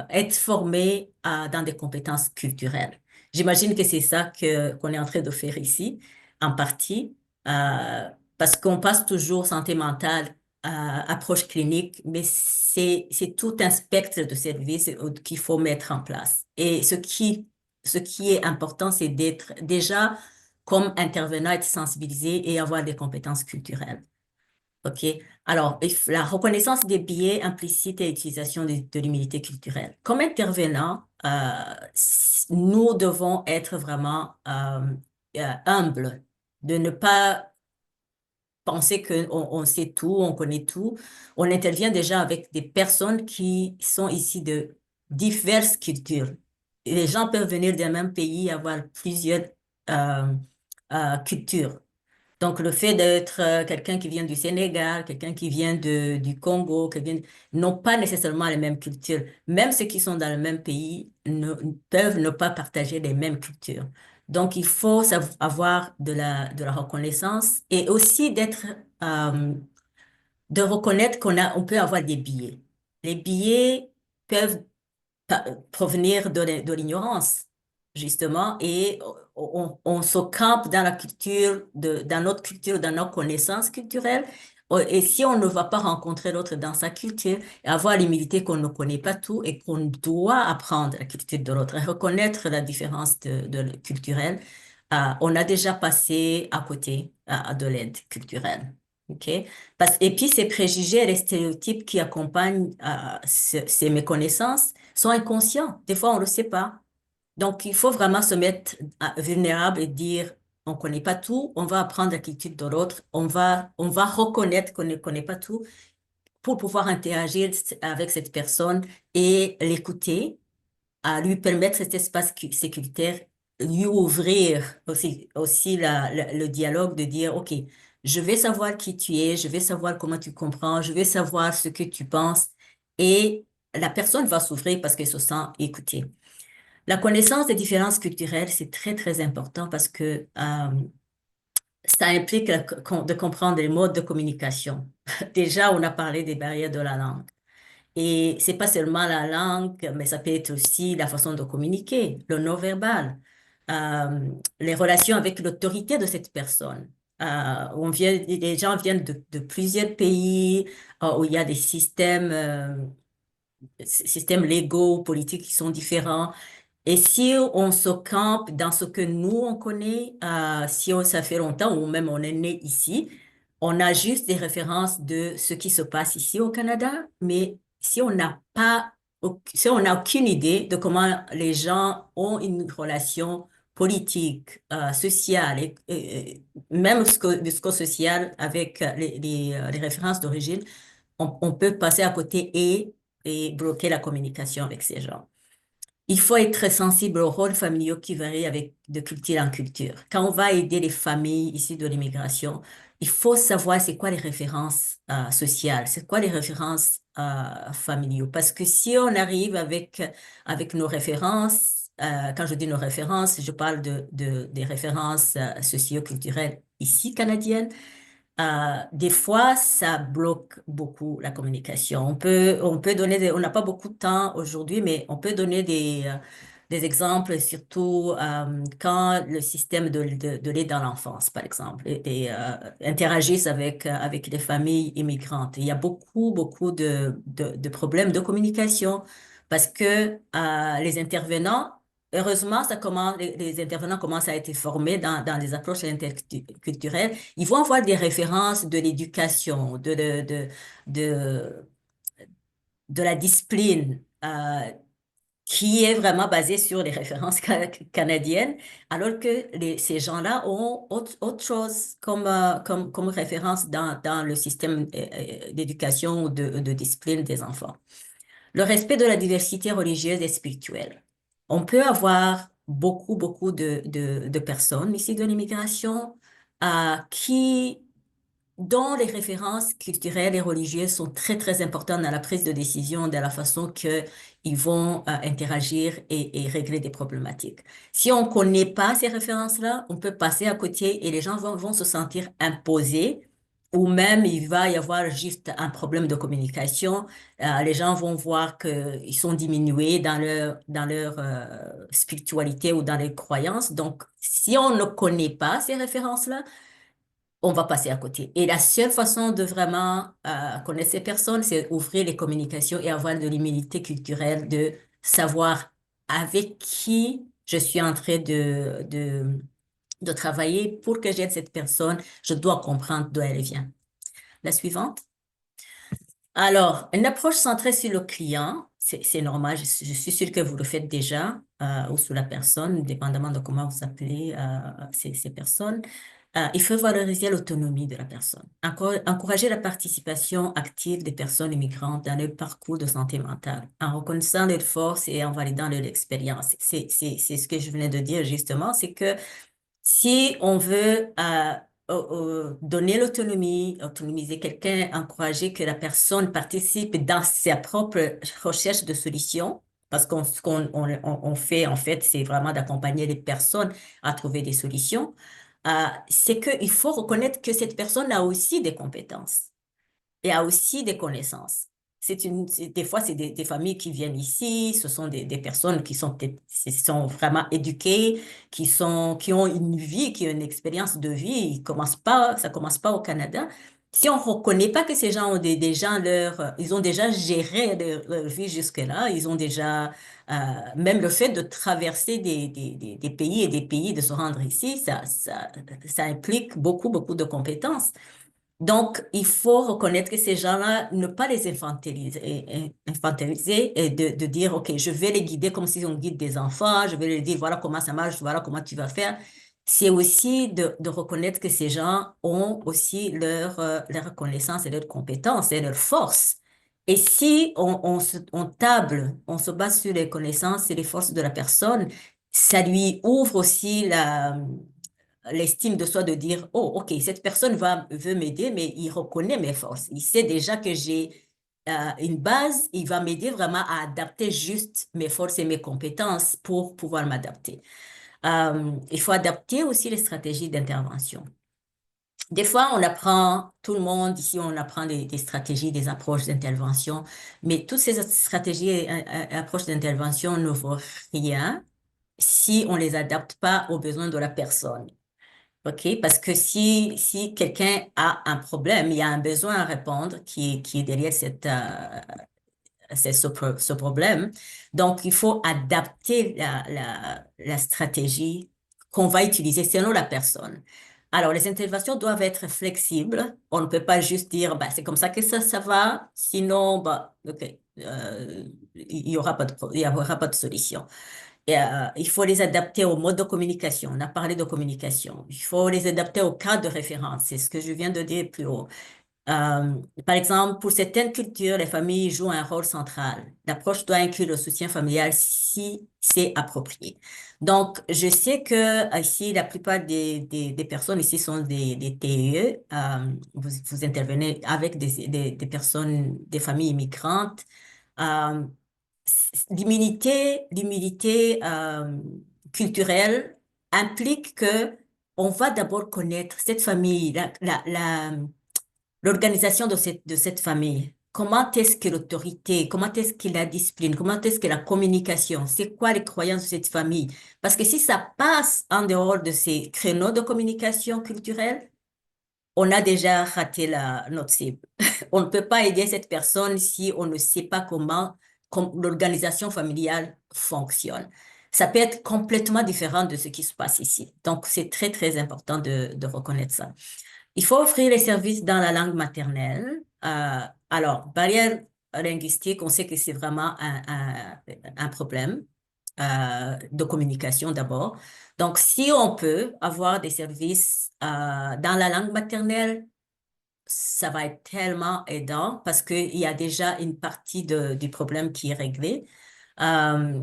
être formé dans des compétences culturelles. J'imagine que c'est ça qu'on est en train de faire ici, en partie, parce qu'on passe toujours santé mentale, approche clinique, mais c'est tout un spectre de services qu'il faut mettre en place. Et ce qui est important, c'est d'être déjà comme intervenant, être sensibilisé et avoir des compétences culturelles. OK? Alors, la reconnaissance des biais implicites et l'utilisation de l'humilité culturelle. Comme intervenant, nous devons être vraiment humbles, de ne pas penser qu'on sait tout, on connaît tout. On intervient déjà avec des personnes qui sont ici de diverses cultures. Et les gens peuvent venir d'un même pays, avoir plusieurs euh, cultures. Donc, le fait d'être quelqu'un qui vient du Sénégal, quelqu'un qui vient du Congo, n'ont pas nécessairement les mêmes cultures. Même ceux qui sont dans le même pays peuvent ne pas partager les mêmes cultures. Donc, il faut avoir de la reconnaissance et aussi euh, de reconnaître on peut avoir des biais. Les biais peuvent provenir de l'ignorance, justement, et on se campe dans la culture, dans notre culture, dans nos connaissances culturelles. Et si on ne va pas rencontrer l'autre dans sa culture, et avoir l'humilité qu'on ne connaît pas tout et qu'on doit apprendre la culture de l'autre, et reconnaître la différence culturelle, on a déjà passé à côté de l'aide culturelle. OK? Et puis, ces préjugés et les stéréotypes qui accompagnent ces méconnaissances sont inconscients. Des fois, on ne le sait pas. Donc, il faut vraiment se mettre vulnérable et dire, on ne connaît pas tout, on va apprendre la culture de l'autre, on va reconnaître qu'on ne connaît pas tout pour pouvoir interagir avec cette personne et l'écouter, à lui permettre cet espace sécuritaire, lui ouvrir aussi le dialogue, de dire, OK, Je vais savoir qui tu es, je vais savoir comment tu comprends, je vais savoir ce que tu penses et la personne va s'ouvrir parce qu'elle se sent écoutée. La connaissance des différences culturelles, c'est très, très important parce que ça implique de comprendre les modes de communication. Déjà, on a parlé des barrières de la langue. Et c'est pas seulement la langue, mais ça peut être aussi la façon de communiquer, le non-verbal, les relations avec l'autorité de cette personne. Les gens viennent de plusieurs pays où il y a des systèmes légaux, politiques qui sont différents. Et si on se campe dans ce que nous, on connaît, si ça fait longtemps ou même on est né ici, on a juste des références de ce qui se passe ici au Canada, mais si on n'a pas, si on n'a aucune idée de comment les gens ont une relation politique, sociale et même social avec les références d'origine, on peut passer à côté et bloquer la communication avec ces gens. Il faut être très sensible aux rôles familiaux qui varient de culture en culture. Quand on va aider les familles issues de l'immigration, il faut savoir c'est quoi les références sociales, c'est quoi les références familiaux. Parce que si on arrive avec nos références, quand je dis nos références, je parle des références socio-culturelles ici canadiennes, des fois, ça bloque beaucoup la communication. On peut donner on n'a pas beaucoup de temps aujourd'hui, mais on peut donner des exemples, surtout quand le système de l'aide dans l'enfance, par exemple, interagissent avec les familles immigrantes. Il y a beaucoup, beaucoup de problèmes de communication parce que les intervenants, heureusement, les intervenants commencent à être formés dans les approches interculturelles. Ils vont avoir des références de l'éducation, de, de la discipline, qui est vraiment basée sur les références canadiennes, alors que ces gens-là ont autre chose comme référence dans le système d'éducation ou de discipline des enfants. Le respect de la diversité religieuse et spirituelle. On peut avoir beaucoup, beaucoup de personnes ici de l'immigration dont les références culturelles et religieuses sont très, très importantes dans la prise de décision, dans la façon qu'ils vont interagir et régler des problématiques. Si on ne connaît pas ces références-là, on peut passer à côté et les gens vont se sentir imposés ou même il va y avoir juste un problème de communication. Les gens vont voir qu'ils sont diminués dans leur spiritualité ou dans les croyances. Donc, si on ne connaît pas ces références-là, on va passer à côté. Et la seule façon de vraiment connaître ces personnes, c'est ouvrir les communications et avoir de l'humilité culturelle, de savoir avec qui je suis en train de travailler pour que j'aide cette personne. Je dois comprendre d'où elle vient. La suivante. Alors, une approche centrée sur le client, c'est normal, je suis sûre que vous le faites déjà, ou sur la personne, dépendamment de comment vous appelez ces personnes. Il faut valoriser l'autonomie de la personne, encourager la participation active des personnes immigrantes dans le parcours de santé mentale, en reconnaissant leurs forces et en validant leur expérience. C'est ce que je venais de dire justement, c'est que si on veut donner l'autonomie, autonomiser quelqu'un, encourager que la personne participe dans sa propre recherche de solutions, parce qu'on ce qu'on on fait en fait, c'est vraiment d'accompagner les personnes à trouver des solutions, c'est qu'il faut reconnaître que cette personne a aussi des compétences et a aussi des connaissances. Des fois, c'est des familles qui viennent ici, ce sont des personnes qui sont vraiment éduquées, qui ont une vie, qui ont une expérience de vie. Ça commence pas au Canada. Si on ne reconnaît pas que ces gens ont des gens ils ont déjà géré leur vie jusque-là, ils ont déjà, même le fait de traverser des pays et des pays, de se rendre ici, ça implique beaucoup, beaucoup de compétences. Donc, il faut reconnaître que ces gens-là, ne pas les infantiliser et de dire, OK, je vais les guider comme si on guide des enfants, je vais leur dire, voilà comment ça marche, voilà comment tu vas faire. C'est aussi de reconnaître que ces gens ont aussi leur connaissance et leurs compétences et leurs forces. Et si on se base sur les connaissances et les forces de la personne, ça lui ouvre aussi l'estime de soi de dire, oh, OK, cette personne veut m'aider, mais il reconnaît mes forces. Il sait déjà que j'ai une base, il va m'aider vraiment à adapter juste mes forces et mes compétences pour pouvoir m'adapter. Il faut adapter aussi les stratégies d'intervention. Des fois, on apprend, tout le monde ici, on apprend des stratégies, des approches d'intervention, mais toutes ces stratégies et approches d'intervention ne vaut rien si on les adapte pas aux besoins de la personne. OK? Parce que si quelqu'un a un problème, il y a un besoin à répondre qui est derrière ce problème. Donc, il faut adapter la stratégie qu'on va utiliser selon la personne. Alors, les interventions doivent être flexibles. On ne peut pas juste dire, bah, c'est comme ça que ça va. Sinon, bah, OK, il y aura pas il y aura pas de solution. Et, il faut les adapter au mode de communication. On a parlé de communication. Il faut les adapter au cadre de référence. C'est ce que je viens de dire plus haut. Euh, Par exemple, pour certaines cultures, les familles jouent un rôle central. L'approche doit inclure le soutien familial si c'est approprié. Donc, je sais que ici, la plupart des personnes ici sont des TE. Vous intervenez avec des personnes, des familles immigrantes. Euh, L'humilité culturelle implique que on va d'abord connaître cette famille, l'organisation de cette famille. Comment est-ce que l'autorité, comment est-ce que la discipline, comment est-ce que la communication, c'est quoi les croyances de cette famille? Parce que si ça passe en dehors de ces créneaux de communication culturelle, on a déjà raté notre cible. On ne peut pas aider cette personne si on ne sait pas comment l'organisation familiale fonctionne. Ça peut être complètement différent de ce qui se passe ici. Donc, c'est très, très important de reconnaître ça. Il faut offrir les services dans la langue maternelle. Alors, barrière linguistique, on sait que c'est vraiment un problème de communication d'abord. Donc, si on peut avoir des services dans la langue maternelle, ça va être tellement aidant parce qu'il y a déjà une partie du problème qui est réglée. Euh,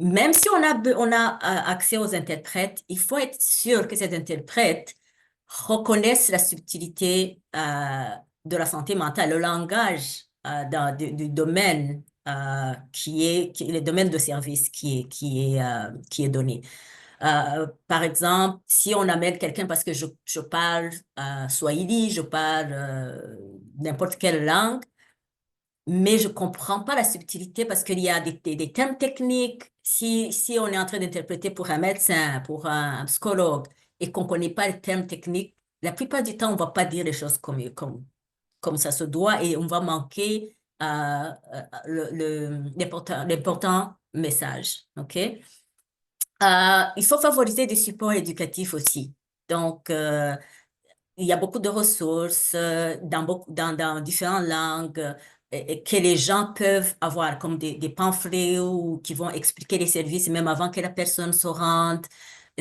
Même si on a accès aux interprètes, il faut être sûr que ces interprètes reconnaissent la subtilité de la santé mentale, le langage du domaine qui est le domaine de service qui est donné. Par exemple, si on amène quelqu'un parce que je parle Swahili, je parle n'importe quelle langue, mais je comprends pas la subtilité parce qu'il y a des termes techniques. Si on est en train d'interpréter pour un médecin, pour un psychologue, et qu'on connaît pas les termes techniques, la plupart du temps, on va pas dire les choses comme ça se doit et on va manquer l'important message. OK? Il faut favoriser des supports éducatifs aussi. Donc, il y a beaucoup de ressources dans différentes langues et que les gens peuvent avoir, comme des pamphlets ou qui vont expliquer les services même avant que la personne se rende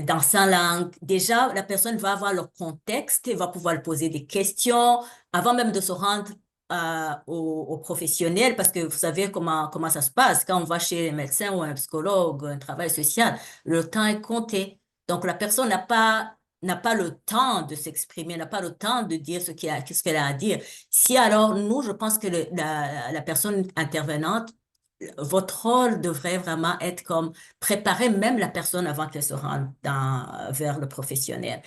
dans sa langue. Déjà, la personne va avoir le contexte et va pouvoir poser des questions avant même de se rendre aux professionnels parce que vous savez comment ça se passe quand on va chez un médecin ou un psychologue, un travail social, le temps est compté. Donc, la personne n'a pas le temps de s'exprimer, n'a pas le temps de dire ce qu'elle a à dire. Si alors, nous, je pense que la personne intervenante, votre rôle devrait vraiment être comme préparer même la personne avant qu'elle se rende vers le professionnel.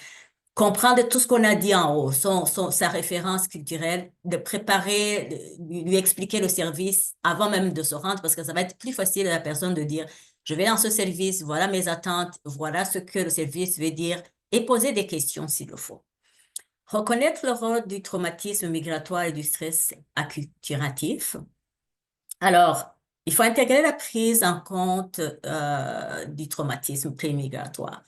Comprendre tout ce qu'on a dit en haut, sa référence culturelle, de préparer, lui expliquer le service avant même de se rendre, parce que ça va être plus facile à la personne de dire, je vais dans ce service, voilà mes attentes, voilà ce que le service veut dire, et poser des questions s'il le faut. Reconnaître le rôle du traumatisme migratoire et du stress acculturatif. Alors, il faut intégrer la prise en compte du traumatisme pré-migratoire.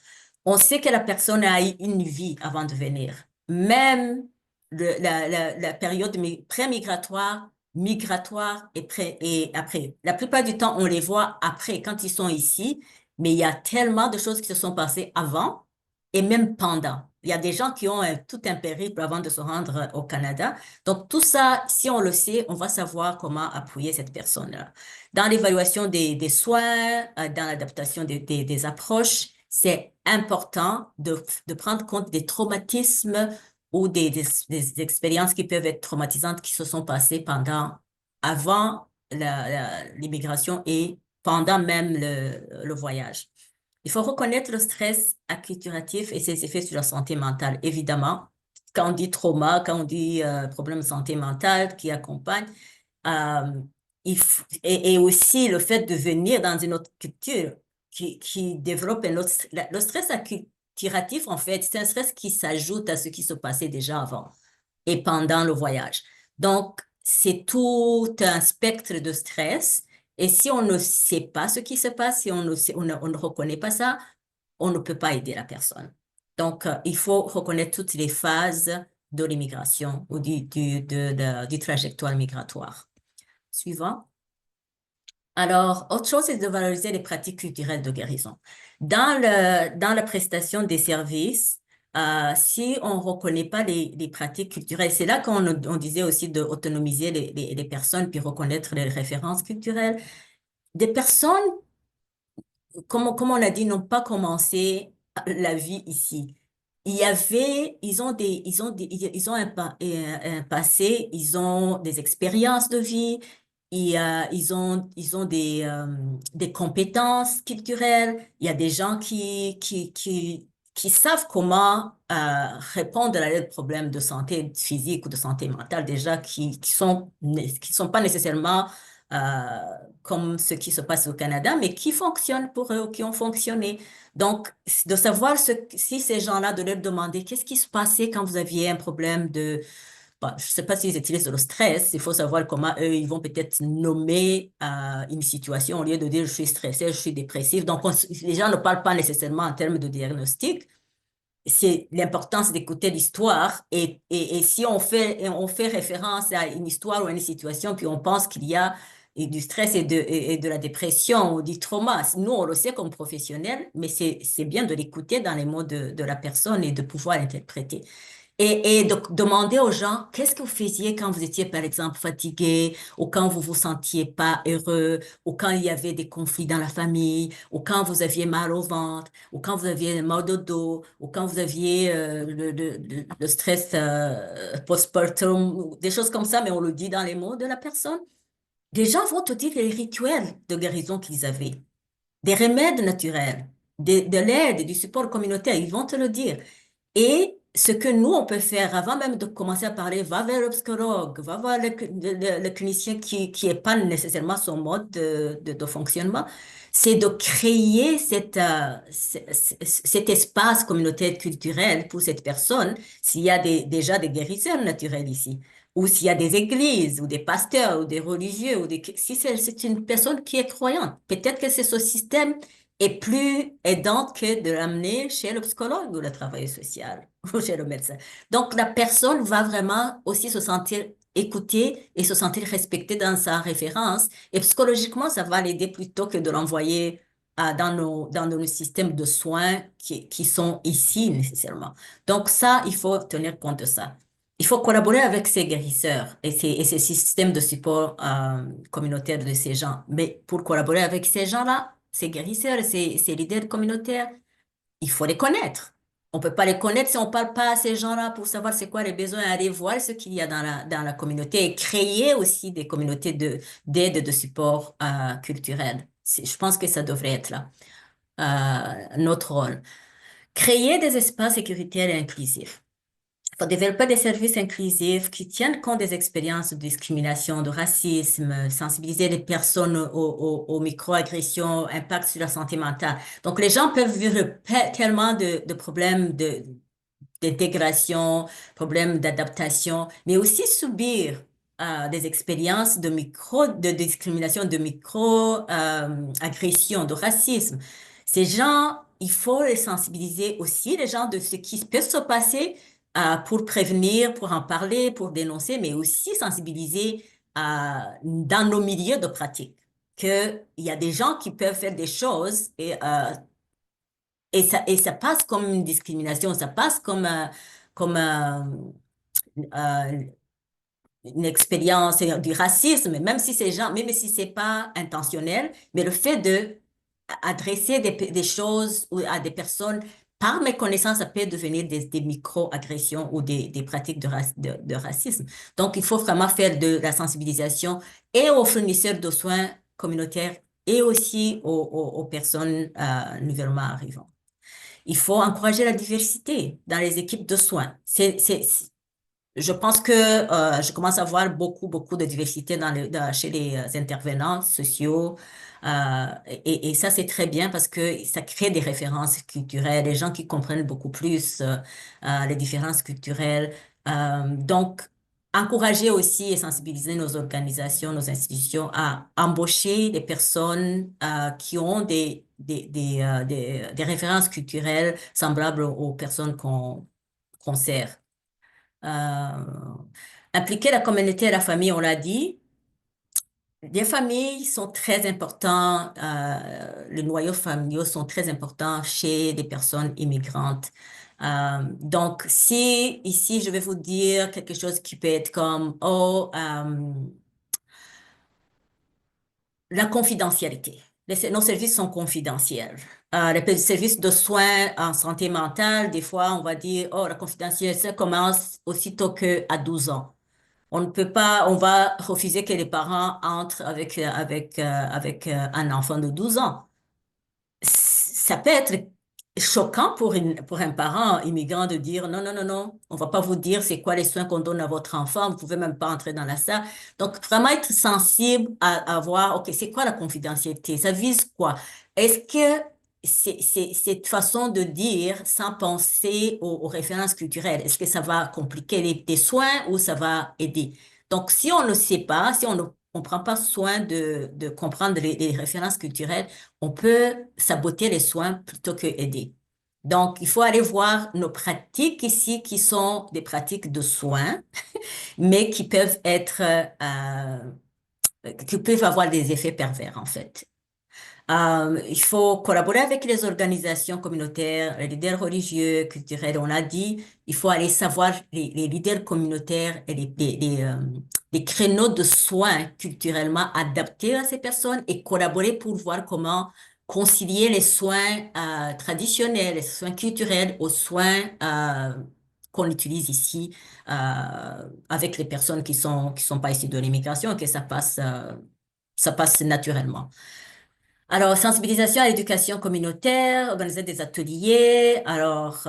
On sait que la personne a eu une vie avant de venir. Même la période pré-migratoire, migratoire et après. La plupart du temps, on les voit après, quand ils sont ici, mais il y a tellement de choses qui se sont passées avant et même pendant. Il y a des gens qui ont tout un périple avant de se rendre au Canada. Donc, tout ça, si on le sait, on va savoir comment appuyer cette personne-là. Dans l'évaluation des soins, dans l'adaptation des approches, c'est important de prendre compte des traumatismes ou des expériences qui peuvent être traumatisantes qui se sont passées avant l'immigration et pendant même le voyage. Il faut reconnaître le stress acculturatif et ses effets sur la santé mentale. Évidemment, quand on dit trauma, quand on dit problème de santé mentale qui accompagne, euh, et aussi le fait de venir dans une autre culture qui développe un autre... Le stress acculturatif, en fait, c'est un stress qui s'ajoute à ce qui se passait déjà avant et pendant le voyage. Donc, c'est tout un spectre de stress. Et si on ne sait pas ce qui se passe, si on ne reconnaît pas ça, on ne peut pas aider la personne. Donc, il faut reconnaître toutes les phases de l'immigration ou du trajectoire migratoire. Suivant. Alors, autre chose, c'est de valoriser les pratiques culturelles de guérison. Dans la prestation des services, si on ne reconnaît pas les pratiques culturelles, c'est là qu'on disait aussi d'autonomiser les personnes puis reconnaître les références culturelles. Des personnes, comme on a dit, n'ont pas commencé la vie ici. Ils ont un passé, ils ont des expériences de vie, ils ont des compétences culturelles. Il y a des gens qui savent comment répondre à leurs problèmes de santé physique ou de santé mentale, déjà qui sont pas nécessairement euh, comme ce qui se passe au Canada, mais qui fonctionnent pour eux, ou qui ont fonctionné. Donc, de savoir si ces gens-là, de leur demander qu'est-ce qui se passait quand vous aviez un problème bon, je ne sais pas s'ils utilisent le stress, il faut savoir comment eux, ils vont peut-être nommer une situation au lieu de dire je suis stressé, je suis dépressif. Donc, les gens ne parlent pas nécessairement en termes de diagnostic. C'est l'importance d'écouter l'histoire et si on fait référence à une histoire ou à une situation, puis on pense qu'il y a du stress et de la dépression ou du trauma. Nous, on le sait comme professionnels, mais c'est bien de l'écouter dans les mots de la personne et de pouvoir l'interpréter. Et de demander aux gens, qu'est-ce que vous faisiez quand vous étiez, par exemple, fatigué, ou quand vous vous sentiez pas heureux, ou quand il y avait des conflits dans la famille, ou quand vous aviez mal au ventre, ou quand vous aviez mal de dos, ou quand vous aviez le stress postpartum, ou des choses comme ça, mais on le dit dans les mots de la personne. Des gens vont te dire les rituels de guérison qu'ils avaient, des remèdes naturels, de l'aide, du support communautaire, ils vont te le dire. Et ce que nous, on peut faire avant même de commencer à parler, va vers le psychologue, va voir le clinicien qui est pas nécessairement son mode de fonctionnement, c'est de créer cet espace communautaire culturel pour cette personne, s'il y a déjà des guérisseurs naturels ici, ou s'il y a des églises, ou des pasteurs, ou des religieux, si c'est une personne qui est croyante, peut-être que c'est ce système est plus aidante que de l'amener chez le psychologue ou le travailleur social ou chez le médecin. Donc, la personne va vraiment aussi se sentir écoutée et se sentir respectée dans sa référence. Et psychologiquement, ça va l'aider plutôt que de l'envoyer dans nos systèmes de soins qui sont ici nécessairement. Donc, ça, il faut tenir compte de ça. Il faut collaborer avec ces guérisseurs et ces systèmes de support communautaire de ces gens. Mais pour collaborer avec ces gens-là, ces guérisseurs, ces leaders communautaires, il faut les connaître. On ne peut pas les connaître si on ne parle pas à ces gens-là pour savoir c'est quoi les besoins, aller voir ce qu'il y a dans la communauté et créer aussi des communautés d'aide et de support culturel. Je pense que ça devrait être là, notre rôle. Créer des espaces sécuritaires et inclusifs. Il faut développer des services inclusifs qui tiennent compte des expériences de discrimination, de racisme, sensibiliser les personnes aux microagressions, impact sur la santé mentale. Donc, les gens peuvent vivre tellement de problèmes d'intégration, problèmes d'adaptation, mais aussi subir des expériences de discrimination, de micro-agression, de racisme. Ces gens, il faut les sensibiliser aussi, les gens de ce qui peut se passer pour prévenir, pour en parler, pour dénoncer, mais aussi sensibiliser dans nos milieux de pratique. Qu'il y a des gens qui peuvent faire des choses et ça passe comme une discrimination, ça passe comme une expérience du racisme, même si c'est pas intentionnel, mais le fait adresser des choses à des personnes, par méconnaissance, ça peut devenir des micro-agressions ou des pratiques de racisme. Donc, il faut vraiment faire de la sensibilisation et aux fournisseurs de soins communautaires et aussi aux personnes nouvellement arrivantes. Il faut encourager la diversité dans les équipes de soins. Je pense que je commence à voir beaucoup de diversité chez les intervenants sociaux. Et ça, c'est très bien parce que ça crée des références culturelles, des gens qui comprennent beaucoup plus les différences culturelles. Donc, encourager aussi et sensibiliser nos organisations, nos institutions à embaucher des personnes qui ont des références culturelles semblables aux personnes qu'on sert. Euh, Impliquer la communauté et la famille, on l'a dit. Les familles sont très importants, les noyaux familiaux sont très importants chez les personnes immigrantes. Donc, si ici, je vais vous dire quelque chose qui peut être comme, oh, la confidentialité. Nos services sont confidentiels. Les services de soins en santé mentale, des fois, on va dire, oh, la confidentialité commence aussitôt qu'à 12 ans. On ne peut pas, on va refuser que les parents entrent avec un enfant de 12 ans. Ça peut être choquant pour un parent immigrant de dire non, non, non, non, on va pas vous dire c'est quoi les soins qu'on donne à votre enfant, vous pouvez même pas entrer dans la salle. Donc, vraiment être sensible à voir, OK, c'est quoi la confidentialité? Ça vise quoi? Est-ce que c'est cette façon de dire sans penser aux références culturelles? Est-ce que ça va compliquer les soins ou ça va aider? Donc, si on ne sait pas, si on ne prend pas soin de comprendre les références culturelles, on peut saboter les soins plutôt que aider. Donc, il faut aller voir nos pratiques ici qui sont des pratiques de soins, mais qui peuvent avoir des effets pervers en fait. Il faut collaborer avec les organisations communautaires, les leaders religieux, culturels, on l'a dit. Il faut aller savoir les leaders communautaires et les créneaux de soins culturellement adaptés à ces personnes et collaborer pour voir comment concilier les soins traditionnels, les soins culturels aux soins qu'on utilise ici avec les personnes qui sont pas issues de l'immigration et que ça passe naturellement. Alors, sensibilisation à l'éducation communautaire, organiser des ateliers. Alors,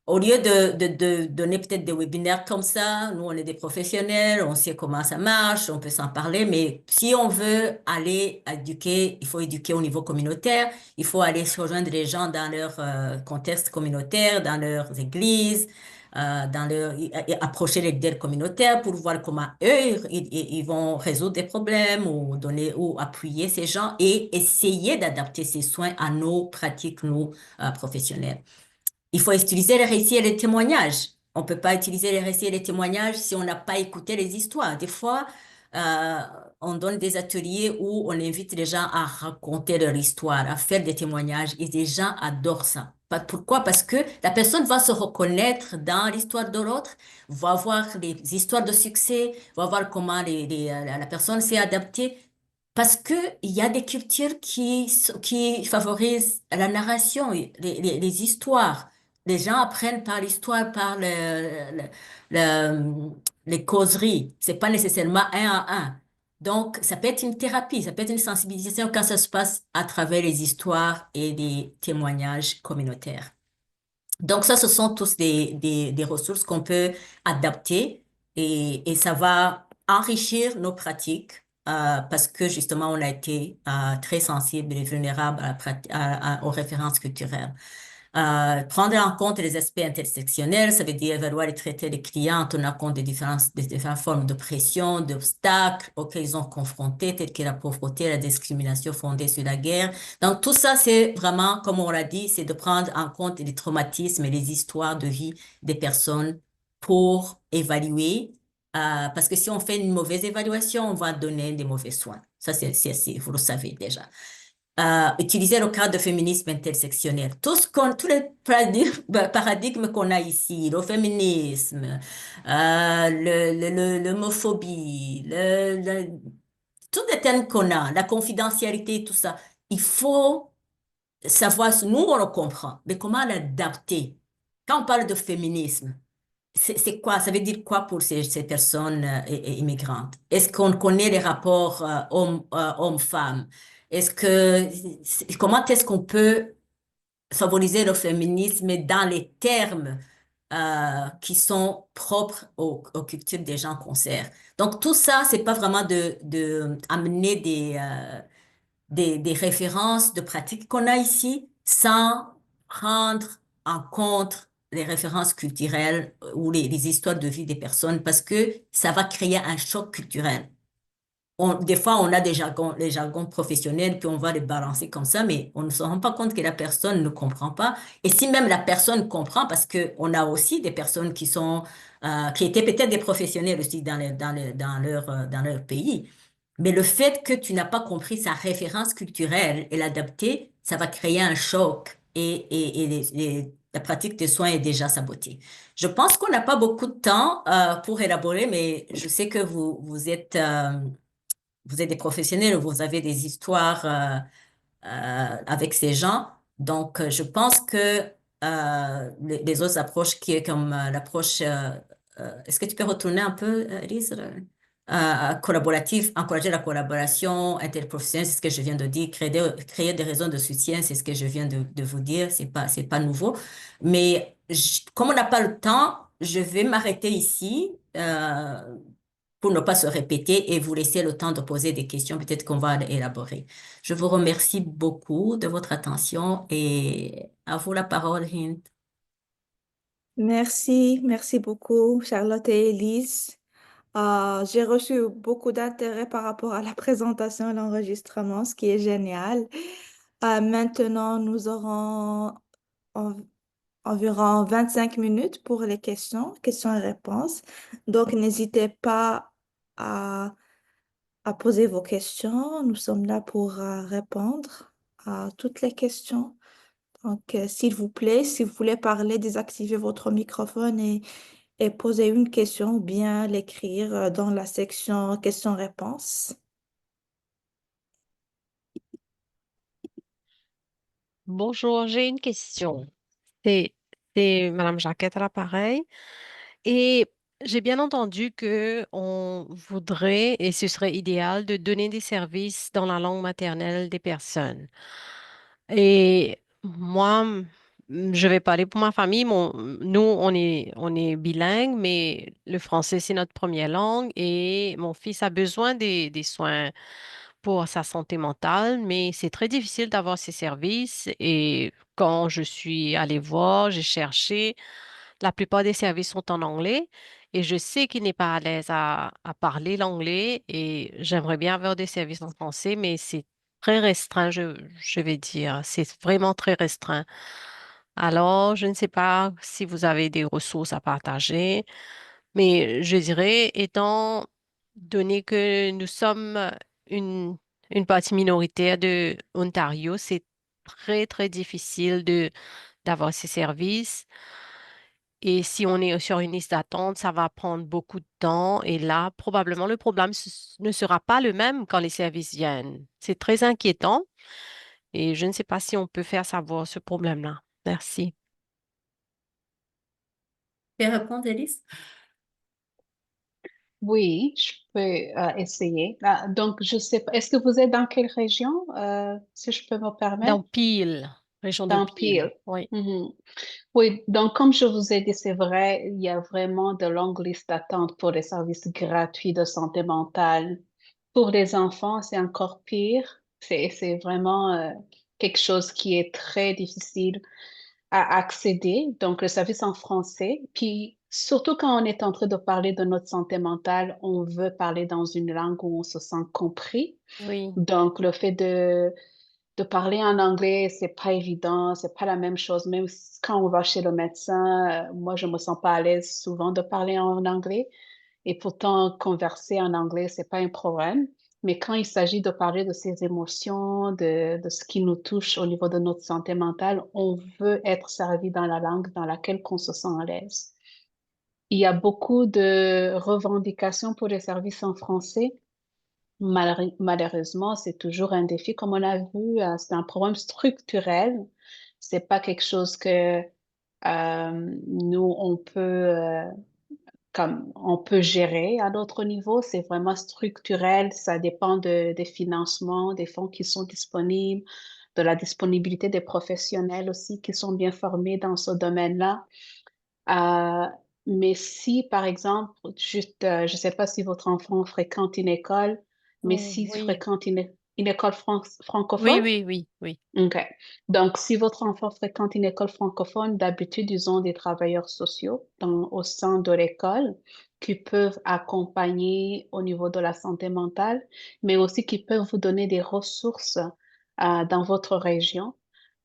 au lieu de donner peut-être des webinaires comme ça, nous, on est des professionnels, on sait comment ça marche, on peut s'en parler, mais si on veut aller éduquer, il faut éduquer au niveau communautaire, il faut aller rejoindre les gens dans leur contexte communautaire, dans leurs églises, et approcher les leaders communautaires pour voir comment eux, ils vont résoudre des problèmes ou donner ou appuyer ces gens et essayer d'adapter ces soins à nos pratiques, nous, professionnels. Il faut utiliser les récits et les témoignages. On ne peut pas utiliser les récits et les témoignages si on n'a pas écouté les histoires. Des fois, euh, on donne des ateliers où on invite les gens à raconter leur histoire, à faire des témoignages et les gens adorent ça. Pourquoi? Parce que la personne va se reconnaître dans l'histoire de l'autre, va voir les histoires de succès, va voir comment la personne s'est adaptée. Parce que il y a des cultures qui favorisent la narration, les histoires. Les gens apprennent par l'histoire, par les causeries. C'est pas nécessairement un à un. Donc, ça peut être une thérapie, ça peut être une sensibilisation quand ça se passe à travers les histoires et des témoignages communautaires. Donc, ça, ce sont tous des ressources qu'on peut adapter et ça va enrichir nos pratiques parce que justement, on a été très sensible et vulnérable aux références culturelles. Prendre en compte les aspects intersectionnels, ça veut dire évaluer et traiter les clients en tenant compte des différentes formes de pression, d'obstacles auxquels ils sont confrontés, tels que la pauvreté, la discrimination fondée sur la guerre. Donc, tout ça, c'est vraiment, comme on l'a dit, c'est de prendre en compte les traumatismes et les histoires de vie des personnes pour évaluer. Parce que si on fait une mauvaise évaluation, on va donner des mauvais soins. Ça, vous le savez déjà utiliser le cadre de féminisme intersectionnel. Tous les paradigmes qu'on a ici, le féminisme, l'homophobie, tous les thèmes qu'on a, la confidentialité, tout ça, il faut savoir, nous, on le comprend, mais comment l'adapter? Quand on parle de féminisme, c'est quoi? Ça veut dire quoi pour ces personnes immigrantes? Est-ce qu'on connaît les rapports hommes-femmes? Comment est-ce qu'on peut favoriser le féminisme dans les termes qui sont propres aux cultures des gens concernés? Donc tout ça, c'est pas vraiment de amener des références de pratiques qu'on a ici sans prendre en compte les références culturelles ou les histoires de vie des personnes parce que ça va créer un choc culturel. Des fois, on a les jargons professionnels, puis on va les balancer comme ça, mais on ne se rend pas compte que la personne ne comprend pas. Et si même la personne comprend, parce que on a aussi des personnes qui étaient peut-être des professionnels aussi dans leur pays. Mais le fait que tu n'as pas compris sa référence culturelle et l'adapter, ça va créer un choc la pratique des soins est déjà sabotée. Je pense qu'on n'a pas beaucoup de temps pour élaborer, mais je sais que vous êtes des professionnels, vous avez des histoires avec ces gens. Donc, je pense que les autres approches qui est comme l'approche, est-ce que tu peux retourner un peu, Elise, collaborative, encourager la collaboration interprofessionnelle, c'est ce que je viens de dire, créer des réseaux de soutien, c'est ce que je viens de vous dire, c'est pas nouveau. Mais comme on n'a pas le temps, je vais m'arrêter ici. Pour ne pas se répéter et vous laisser le temps de poser des questions, peut-être qu'on va élaborer. Je vous remercie beaucoup de votre attention et à vous la parole, Hind. Merci beaucoup, Charlotte et Elise. J'ai reçu beaucoup d'intérêt par rapport à la présentation et l'enregistrement, ce qui est génial. Maintenant, nous aurons en- environ 25 minutes pour les questions et réponses. Donc, n'hésitez pas à, à poser vos questions. Nous sommes là pour répondre à toutes les questions. Donc, s'il vous plaît, si vous voulez parler, désactivez votre microphone et poser une question ou bien l'écrire dans la section questions-réponses. Bonjour, j'ai une question. C'est, c'est Madame Jacquette à l'appareil. Et j'ai bien entendu que on voudrait, et ce serait idéal, de donner des services dans la langue maternelle des personnes. Et moi, je vais parler pour ma famille. Nous, on est bilingue, mais le français, c'est notre première langue. Et mon fils a besoin des soins pour sa santé mentale, mais c'est très difficile d'avoir ces services. Et quand je suis allée voir, j'ai cherché, la plupart des services sont en anglais. Et je sais qu'il n'est pas à l'aise à parler l'anglais et j'aimerais bien avoir des services en français, mais c'est très restreint, je vais dire. C'est vraiment très restreint. Alors, je ne sais pas si vous avez des ressources à partager, mais je dirais, étant donné que nous sommes une, une partie minoritaire de Ontario, c'est très, très difficile d'avoir ces services. Et si on est sur une liste d'attente, ça va prendre beaucoup de temps. Et là, probablement, le problème ne sera pas le même quand les services viennent. C'est très inquiétant et je ne sais pas si on peut faire savoir ce problème-là. Merci. Tu peux répondre, Elise? Oui, je peux essayer. Donc, je sais pas, est-ce que vous êtes dans quelle région, si je peux me Dans permettre? Peel, région de Dans Peel. Peel. Oui. Mhm. Oui, donc comme je vous ai dit, c'est vrai, il y a vraiment de longues listes d'attente pour les services gratuits de santé mentale. Pour les enfants, c'est encore pire. C'est vraiment quelque chose qui est très difficile à accéder. Donc, le service en français. Puis, surtout quand on est en train de parler de notre santé mentale, on veut parler dans une langue où on se sent compris. Oui. Donc, le fait de parler en anglais, c'est pas évident, c'est pas la même chose. Même quand on va chez le médecin, moi, je me sens pas à l'aise souvent de parler en anglais. Et pourtant, converser en anglais, c'est pas un problème. Mais quand il s'agit de parler de ses émotions, de ce qui nous touche au niveau de notre santé mentale, on veut être servi dans la langue dans laquelle on se sent à l'aise. Il y a beaucoup de revendications pour les services en français. Malheureusement, c'est toujours un défi. Comme on a vu, c'est un problème structurel. C'est pas quelque chose que nous, comme on peut gérer à d'autres niveaux. C'est vraiment structurel. Ça dépend des financements, des fonds qui sont disponibles, de la disponibilité des professionnels aussi qui sont bien formés dans ce domaine-là. Euh, mais si, par exemple, juste, je ne sais pas si votre enfant fréquente une école, mais Oh, s'il oui. fréquente une école Oui, francophone, oui, oui, oui. OK. Donc, si votre enfant fréquente une école francophone, d'habitude, ils ont des travailleurs sociaux au sein de l'école qui peuvent accompagner au niveau de la santé mentale, mais aussi qui peuvent vous donner des ressources dans votre région.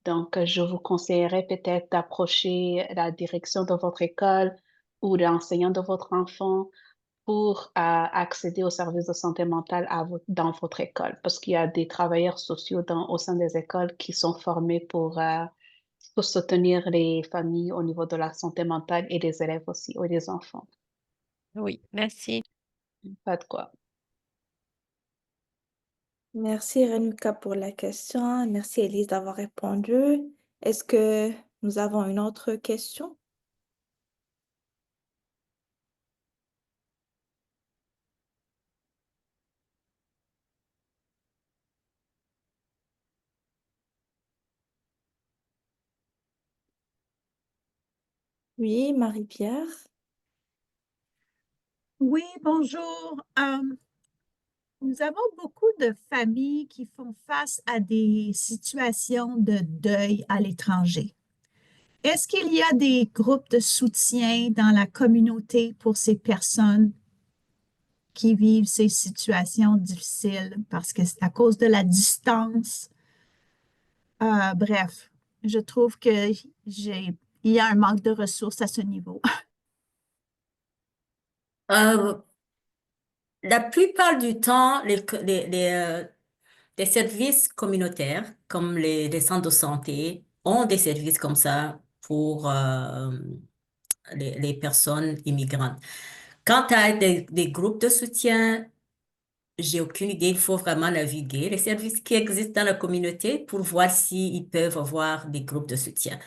Donc, je vous conseillerais peut-être d'approcher la direction de votre école ou l'enseignant de votre enfant pour accéder aux services de santé mentale dans votre école, parce qu'il y a des travailleurs sociaux au sein des écoles qui sont formés pour soutenir les familles au niveau de la santé mentale et les élèves aussi, ou les enfants. Oui, merci. Pas de quoi. Merci Renuka pour la question. Merci Elise d'avoir répondu. Est-ce que nous avons une autre question? Oui, Marie-Pierre. Oui, bonjour. Nous avons beaucoup de familles qui font face à des situations de deuil à l'étranger. Est-ce qu'il y a des groupes de soutien dans la communauté pour ces personnes qui vivent ces situations difficiles parce que c'est à cause de la distance? Bref, je trouve que il y a un manque de ressources à ce niveau. Euh, la plupart du temps, les services communautaires, comme les centres de santé, ont des services comme ça pour les personnes immigrantes. Quant à des groupes de soutien, j'ai aucune idée. Il faut vraiment naviguer les services qui existent dans la communauté pour voir s'ils peuvent avoir des groupes de soutien.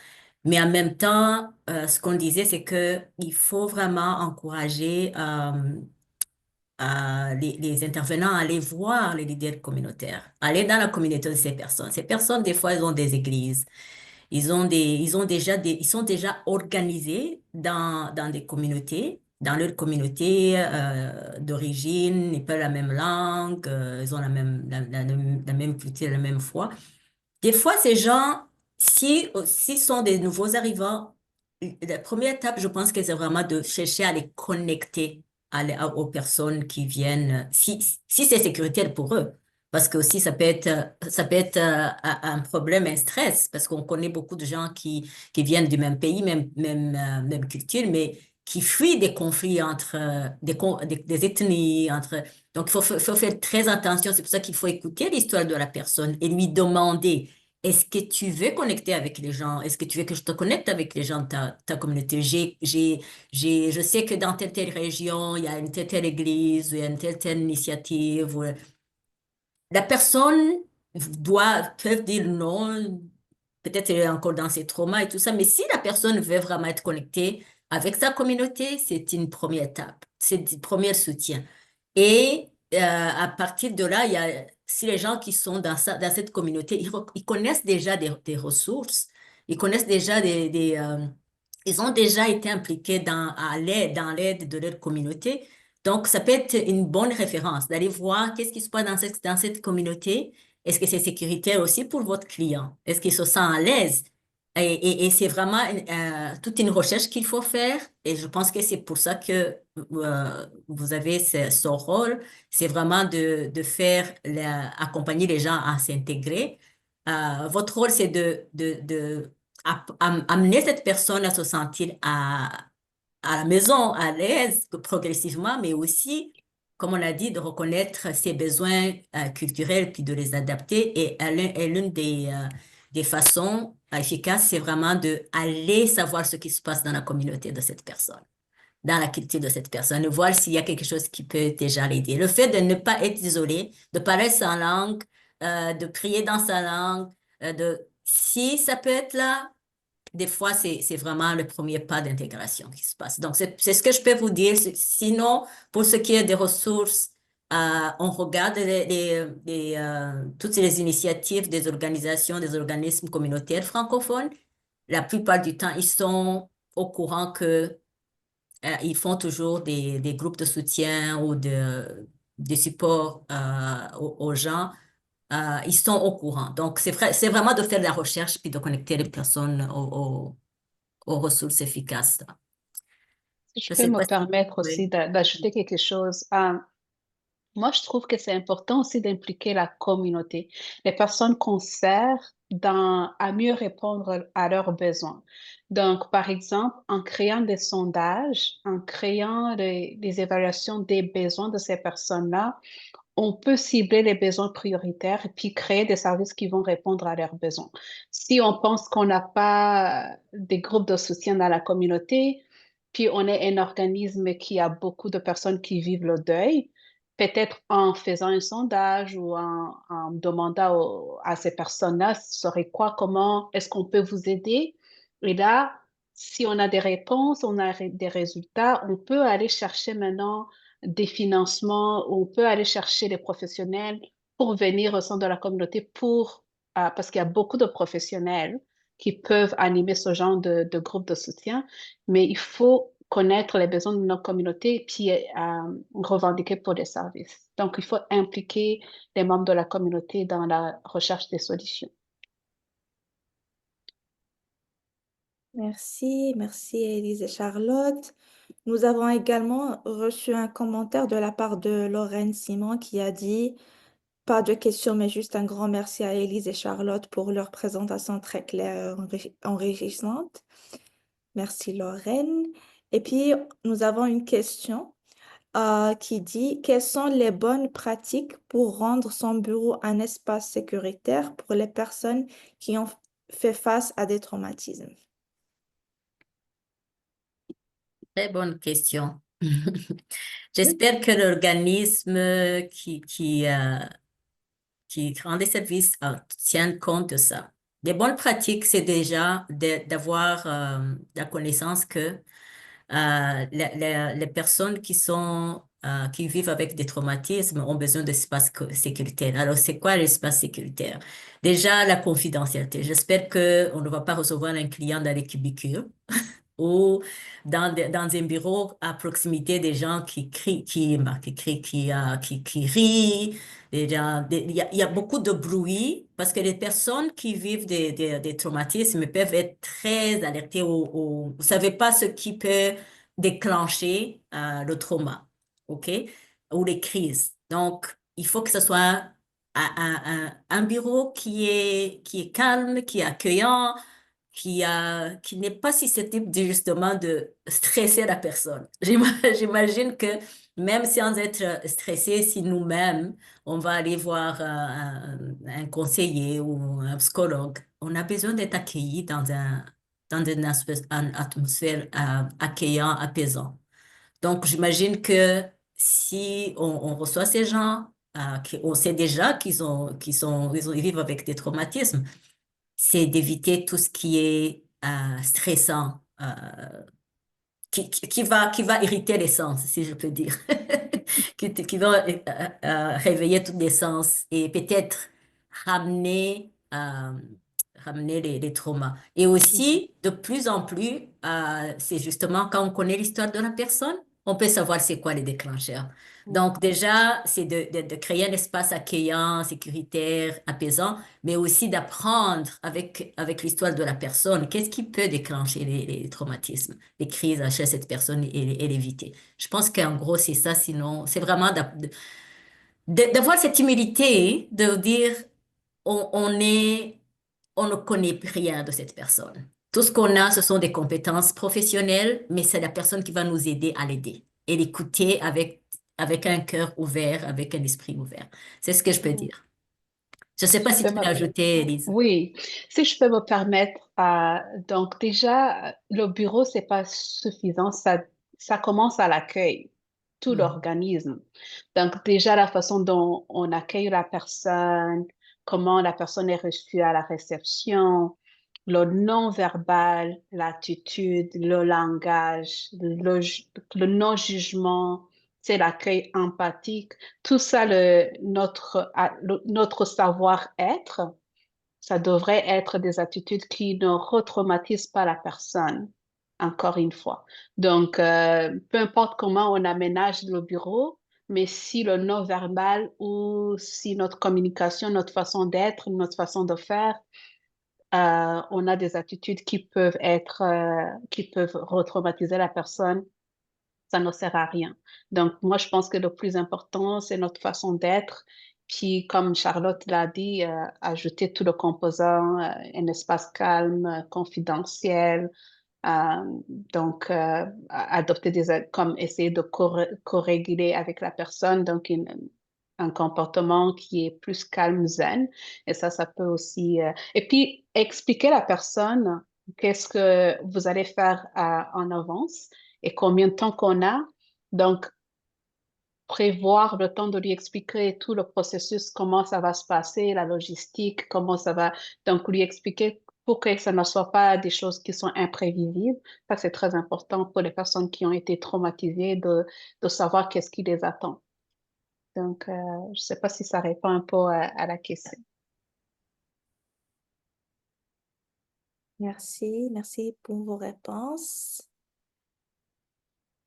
Mais en même temps, ce qu'on disait, c'est que il faut vraiment encourager les intervenants à aller voir les leaders communautaires, aller dans la communauté de ces personnes. Ces personnes, des fois, elles ont des églises. Ils sont déjà organisés dans des communautés, dans leur communauté d'origine, ils parlent la même langue, ils ont la même culture, la même foi. Des fois, ces gens, s'ils sont des nouveaux arrivants, la première étape, je pense que c'est vraiment de chercher à les connecter aux personnes qui viennent, si c'est sécuritaire pour eux. Parce que aussi, ça peut être un problème, un stress, parce qu'on connaît beaucoup de gens qui viennent du même pays, même culture, mais qui fuient des conflits entre des ethnies, donc, faut faire très attention. C'est pour ça qu'il faut écouter l'histoire de la personne et lui demander, est-ce que tu veux connecter avec les gens? Est-ce que tu veux que je te connecte avec les gens de ta communauté? Je sais que dans telle région, il y a une telle église, il y a une telle initiative. La personne peut dire non, peut-être elle est encore dans ses traumas et tout ça, mais si la personne veut vraiment être connectée avec sa communauté, c'est une première étape, c'est un premier soutien. Et à partir de là, si les gens qui sont dans cette communauté, ils connaissent déjà des ressources, ils connaissent déjà ils ont déjà été impliqués dans l'aide de leur communauté. Donc, ça peut être une bonne référence d'aller voir qu'est-ce qui se passe dans cette communauté. Est-ce que c'est sécuritaire aussi pour votre client? Est-ce qu'il se sent à l'aise? Et c'est vraiment toute une recherche qu'il faut faire. Et je pense que c'est pour ça que vous avez ce rôle. C'est vraiment de faire accompagner les gens à s'intégrer. Votre rôle, c'est amener cette personne à se sentir à la maison, à l'aise progressivement, mais aussi, comme on a dit, de reconnaître ses besoins culturels puis de les adapter. Et l'une des façons efficaces, c'est vraiment de aller savoir ce qui se passe dans la communauté de cette personne. dans la culture de cette personne et voir s'il y a quelque chose qui peut déjà l'aider. Le fait de ne pas être isolé, de parler sa langue, de prier dans sa langue, si ça peut être là, des fois, c'est vraiment le premier pas d'intégration qui se passe. Donc, c'est ce que je peux vous dire. Sinon, pour ce qui est des ressources, on regarde toutes les initiatives des organisations, des organismes communautaires francophones. La plupart du temps, ils sont au courant que ils font toujours des groupes de soutien ou de support aux gens. Ils sont au courant. Donc, c'est vraiment de faire de la recherche puis de connecter les personnes aux ressources efficaces. Si je Je peux sais me pas si... permettre Oui. aussi d'ajouter quelque chose. Moi, je trouve que c'est important aussi d'impliquer la communauté, les personnes qu'on sert à mieux répondre à leurs besoins. Donc, par exemple, en créant des sondages, en créant des évaluations des besoins de ces personnes-là, on peut cibler les besoins prioritaires et puis créer des services qui vont répondre à leurs besoins. Si on pense qu'on n'a pas des groupes de soutien dans la communauté, puis on est un organisme qui a beaucoup de personnes qui vivent le deuil, peut-être en faisant un sondage ou en demandant à ces personnes-là, ce serait quoi, comment est-ce qu'on peut vous aider? Et là, si on a des réponses, on a des résultats, on peut aller chercher maintenant des financements, on peut aller chercher des professionnels pour venir au sein de la communauté parce qu'il y a beaucoup de professionnels qui peuvent animer ce genre de groupe de soutien, mais il faut connaître les besoins de notre communauté et puis revendiquer pour des services. Donc, il faut impliquer les membres de la communauté dans la recherche des solutions. Merci Élise et Charlotte. Nous avons également reçu un commentaire de la part de Lorraine Simon qui a dit, pas de questions, mais juste un grand merci à Élise et Charlotte pour leur présentation très claire et enrichissante. Merci Lorraine. Et puis, nous avons une question qui dit, quelles sont les bonnes pratiques pour rendre son bureau un espace sécuritaire pour les personnes qui ont fait face à des traumatismes? Très bonne question. J'espère que l'organisme qui rend des services tient compte de ça. Des bonnes pratiques, c'est déjà d'avoir la connaissance que les personnes qui vivent avec des traumatismes ont besoin d'espace sécuritaire. Alors, c'est quoi l'espace sécuritaire? Déjà, la confidentialité. J'espère que on ne va pas recevoir un client dans les cubicules ou dans un bureau à proximité des gens qui crient, qui rient. Il y a beaucoup de bruit parce que les personnes qui vivent des traumatismes peuvent être très alertées vous savez pas ce qui peut déclencher le trauma, OK? Ou les crises. Donc, il faut que ce soit un bureau qui est calme, qui est accueillant, qui n'est pas susceptible justement de stresser la personne. J'imagine que même sans être stressé, si nous-mêmes, on va aller voir un conseiller ou un psychologue, on a besoin d'être accueilli dans une atmosphère accueillant, apaisant. Donc, j'imagine que si on reçoit ces gens, on sait déjà ils vivent avec des traumatismes, c'est d'éviter tout ce qui est stressant, qui va irriter les sens, si je peux dire, qui va réveiller tous les sens et peut-être ramener, ramener les traumas. Et aussi, de plus en plus, c'est justement quand on connaît l'histoire de la personne, on peut savoir c'est quoi les déclencheurs. Donc déjà, c'est de créer un espace accueillant, sécuritaire, apaisant, mais aussi d'apprendre avec l'histoire de la personne, qu'est-ce qui peut déclencher les traumatismes, les crises chez cette personne et l'éviter. Je pense qu'en gros, c'est ça, sinon, c'est vraiment d'avoir cette humilité, de dire, on ne connaît rien de cette personne. Tout ce qu'on a, ce sont des compétences professionnelles, mais c'est la personne qui va nous aider à l'aider et l'écouter avec un cœur ouvert, avec un esprit ouvert. C'est ce que je peux dire. Je ne sais pas Je si peux tu me- peux ajouter, Elise. Oui, si je peux me permettre, donc déjà, le bureau, c'est pas suffisant. ça commence à l'accueil, tout l'organisme. Donc, déjà, la façon dont on accueille la personne, comment la personne est reçue à la réception, le non-verbal, l'attitude, le langage, le non-jugement, c'est l'accueil empathique, tout ça, notre savoir-être, ça devrait être des attitudes qui ne retraumatisent pas la personne, encore une fois. Donc, peu importe comment on aménage le bureau, mais si le non-verbal ou si notre communication, notre façon d'être, notre façon de faire, on a des attitudes qui peuvent retraumatiser la personne, ça ne sert à rien. Donc, moi, je pense que le plus important, c'est notre façon d'être. Puis, comme Charlotte l'a dit, ajouter tout le composant, un espace calme, confidentiel. Euh, donc, adopter comme essayer de co-réguler avec la personne. Donc, un comportement qui est plus calme, zen. Et ça peut aussi... Et puis, expliquer à la personne qu'est-ce que vous allez faire en avance et combien de temps qu'on a. Donc, prévoir le temps de lui expliquer tout le processus, comment ça va se passer, la logistique, comment ça va. Donc, lui expliquer pour que ça ne soit pas des choses qui sont imprévisibles. Ça, c'est très important pour les personnes qui ont été traumatisées de savoir qu'est-ce qui les attend. Donc, je ne sais pas si ça répond un peu à la question. Merci pour vos réponses.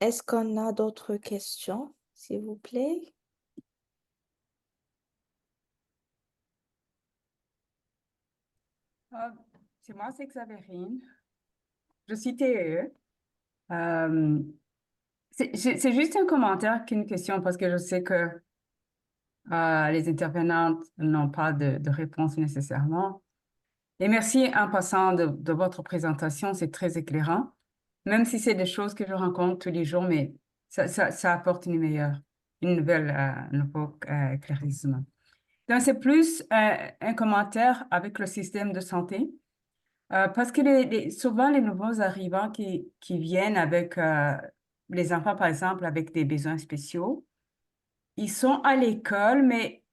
Est-ce qu'on a d'autres questions, s'il vous plaît? C'est moi, c'est Xavérine. Je suis TE. Euh, c'est juste un commentaire qu'une question parce que je sais que les intervenantes n'ont pas de réponse nécessairement. Et merci en passant de votre présentation, c'est très éclairant. Même si c'est des choses que je rencontre tous les jours, mais ça apporte une nouvelle, un nouveau éclaircissement. Donc, c'est plus un commentaire avec le système de santé. Parce que souvent, les nouveaux arrivants qui viennent avec les enfants, par exemple, avec des besoins spéciaux, ils sont à l'école, mais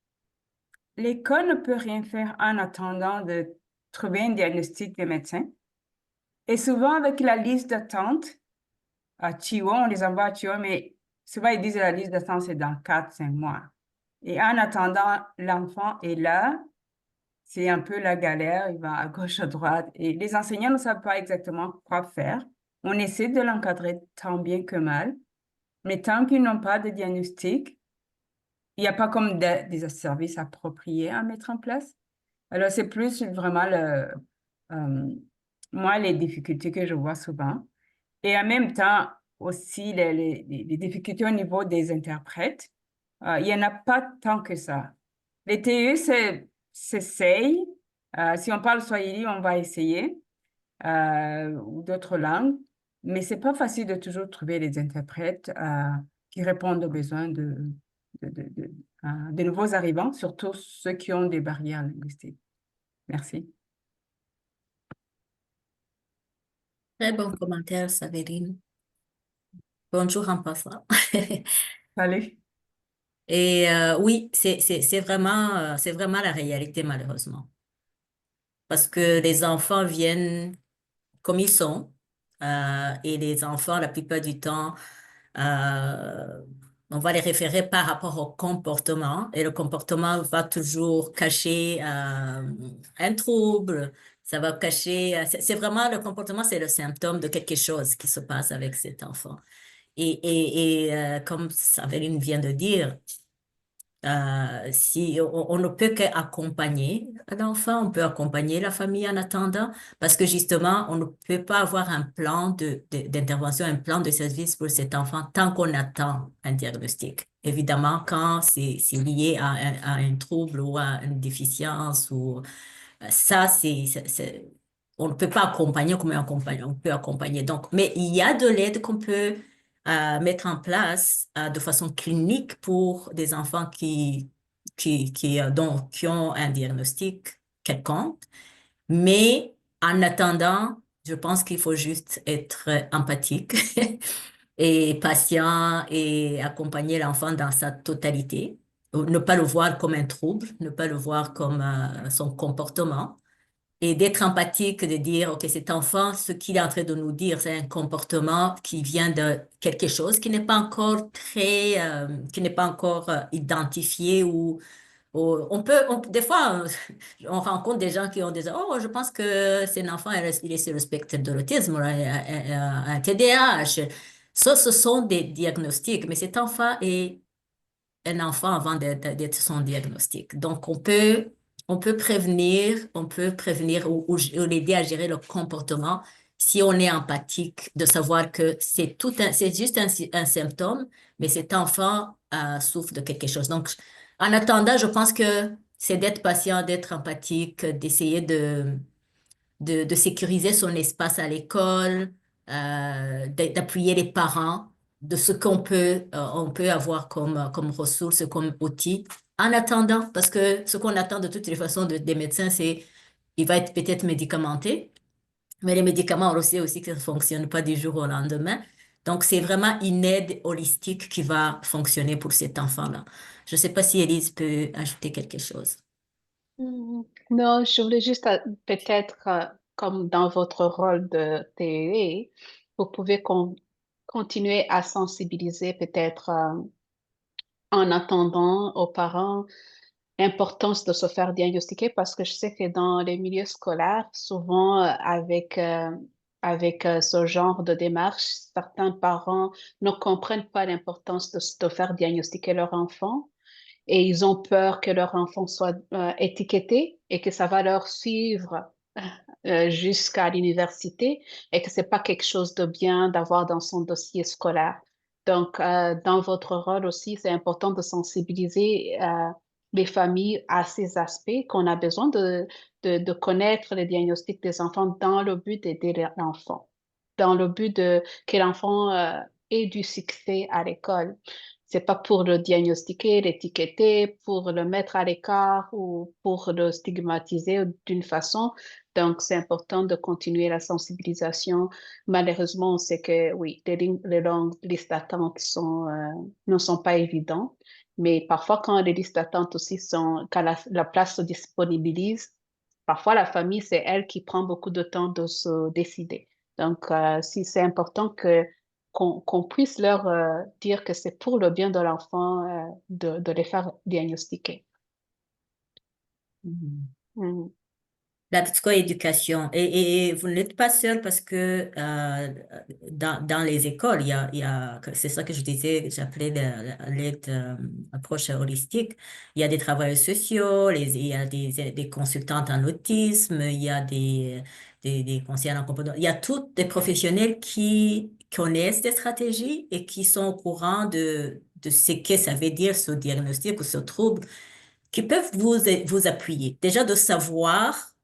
l'école ne peut rien faire en attendant de trouver un diagnostic des médecins. Et souvent, avec la liste d'attente, à Chihuahua, on les envoie à Chihuahua, mais souvent, ils disent que la liste d'attente, c'est dans 4, 5 mois. Et en attendant, l'enfant est là, c'est un peu la galère, il va à gauche, à droite, et les enseignants ne savent pas exactement quoi faire. On essaie de l'encadrer tant bien que mal, mais tant qu'ils n'ont pas de diagnostic, il n'y a pas comme des services appropriés à mettre en place. Alors, c'est plus vraiment euh, moi, les difficultés que je vois souvent. Et en même temps, aussi les difficultés au niveau des interprètes. Il n'y en a pas tant que ça. Les TE, s'essaye. Si on parle Swahili, on va essayer, ou d'autres langues. Mais c'est pas facile de toujours trouver les interprètes qui répondent aux besoins de nouveaux arrivants, surtout ceux qui ont des barrières linguistiques. Merci. Très bon commentaire, Saverine. Bonjour en passant. Salut. Et oui, c'est vraiment la réalité, malheureusement. Parce que les enfants viennent comme ils sont. Et les enfants, la plupart du temps, euh, on va les référer par rapport au comportement. Et le comportement va toujours cacher un trouble. Ça va cacher... c'est vraiment le comportement, c'est le symptôme de quelque chose qui se passe avec cet enfant. Comme Saveline vient de dire, si on ne peut qu'accompagner l'enfant, on peut accompagner la famille en attendant, parce que justement, on ne peut pas avoir un plan d'intervention, un plan de service pour cet enfant tant qu'on attend un diagnostic. Évidemment, quand c'est lié à un trouble ou à une déficience, ou ça, on ne peut pas accompagner comme on peut accompagner. Donc, mais il y a de l'aide qu'on peut mettre en place de façon clinique pour des enfants qui ont un diagnostic quelconque. Mais en attendant, je pense qu'il faut juste être empathique et patient et accompagner l'enfant dans sa totalité. Ne pas le voir comme un trouble, ne pas le voir comme son comportement. Et d'être empathique, de dire, OK, cet enfant, ce qu'il est en train de nous dire, c'est un comportement qui vient de quelque chose qui n'est pas encore qui n'est pas encore identifié ou des fois, on rencontre des gens qui ont des, oh, je pense que c'est un enfant, il est sur le spectre de l'autisme, là, un TDAH. Ça, ce sont des diagnostics, mais cet enfant est un enfant avant d'être son diagnostic. Donc, on peut prévenir ou l'aider à gérer le comportement si on est empathique, de savoir que c'est juste un symptôme, mais cet enfant souffre de quelque chose. Donc, en attendant, je pense que c'est d'être patient, d'être empathique, d'essayer de sécuriser son espace à l'école, d'appuyer les parents de ce on peut avoir comme ressources, comme outils, en attendant, parce que ce qu'on attend de toutes les façons des médecins, c'est il va être peut-être médicamenté, mais les médicaments, on sait aussi que ça ne fonctionne pas du jour au lendemain. Donc, c'est vraiment une aide holistique qui va fonctionner pour cet enfant-là. Je ne sais pas si Élise peut ajouter quelque chose. Non, je voulais juste peut-être, comme dans votre rôle de TEE, vous pouvez continuer à sensibiliser peut-être en attendant aux parents l'importance de se faire diagnostiquer parce que je sais que dans les milieux scolaires, souvent avec ce genre de démarche, certains parents ne comprennent pas l'importance de faire diagnostiquer leur enfant et ils ont peur que leur enfant soit étiqueté et que ça va leur suivre jusqu'à l'université et que c'est pas quelque chose de bien d'avoir dans son dossier scolaire. Donc, dans votre rôle aussi, c'est important de sensibiliser les familles à ces aspects qu'on a besoin de connaître les diagnostics des enfants dans le but d'aider l'enfant, dans le but que l'enfant ait du succès à l'école. C'est pas pour le diagnostiquer, l'étiqueter, pour le mettre à l'écart ou pour le stigmatiser d'une façon. Donc, c'est important de continuer la sensibilisation. Malheureusement, on sait que oui, les longues listes d'attente ne sont pas évidentes, mais parfois quand les listes d'attente aussi quand la place se disponibilise, parfois la famille, c'est elle qui prend beaucoup de temps de se décider. Donc, si c'est important qu'on puisse leur dire que c'est pour le bien de l'enfant de les faire diagnostiquer. Mhm. Mm. La psychoéducation. Et vous n'êtes pas seul parce que dans les écoles, c'est ça que je disais, j'appelais l'aide approche holistique. Il y a des travailleurs sociaux, il y a des consultantes en autisme, il y a des conseillers en comportement. Il y a tous des professionnels qui connaissent des stratégies et qui sont au courant de ce que ça veut dire ce diagnostic ou ce trouble qui peuvent vous appuyer. Déjà de savoir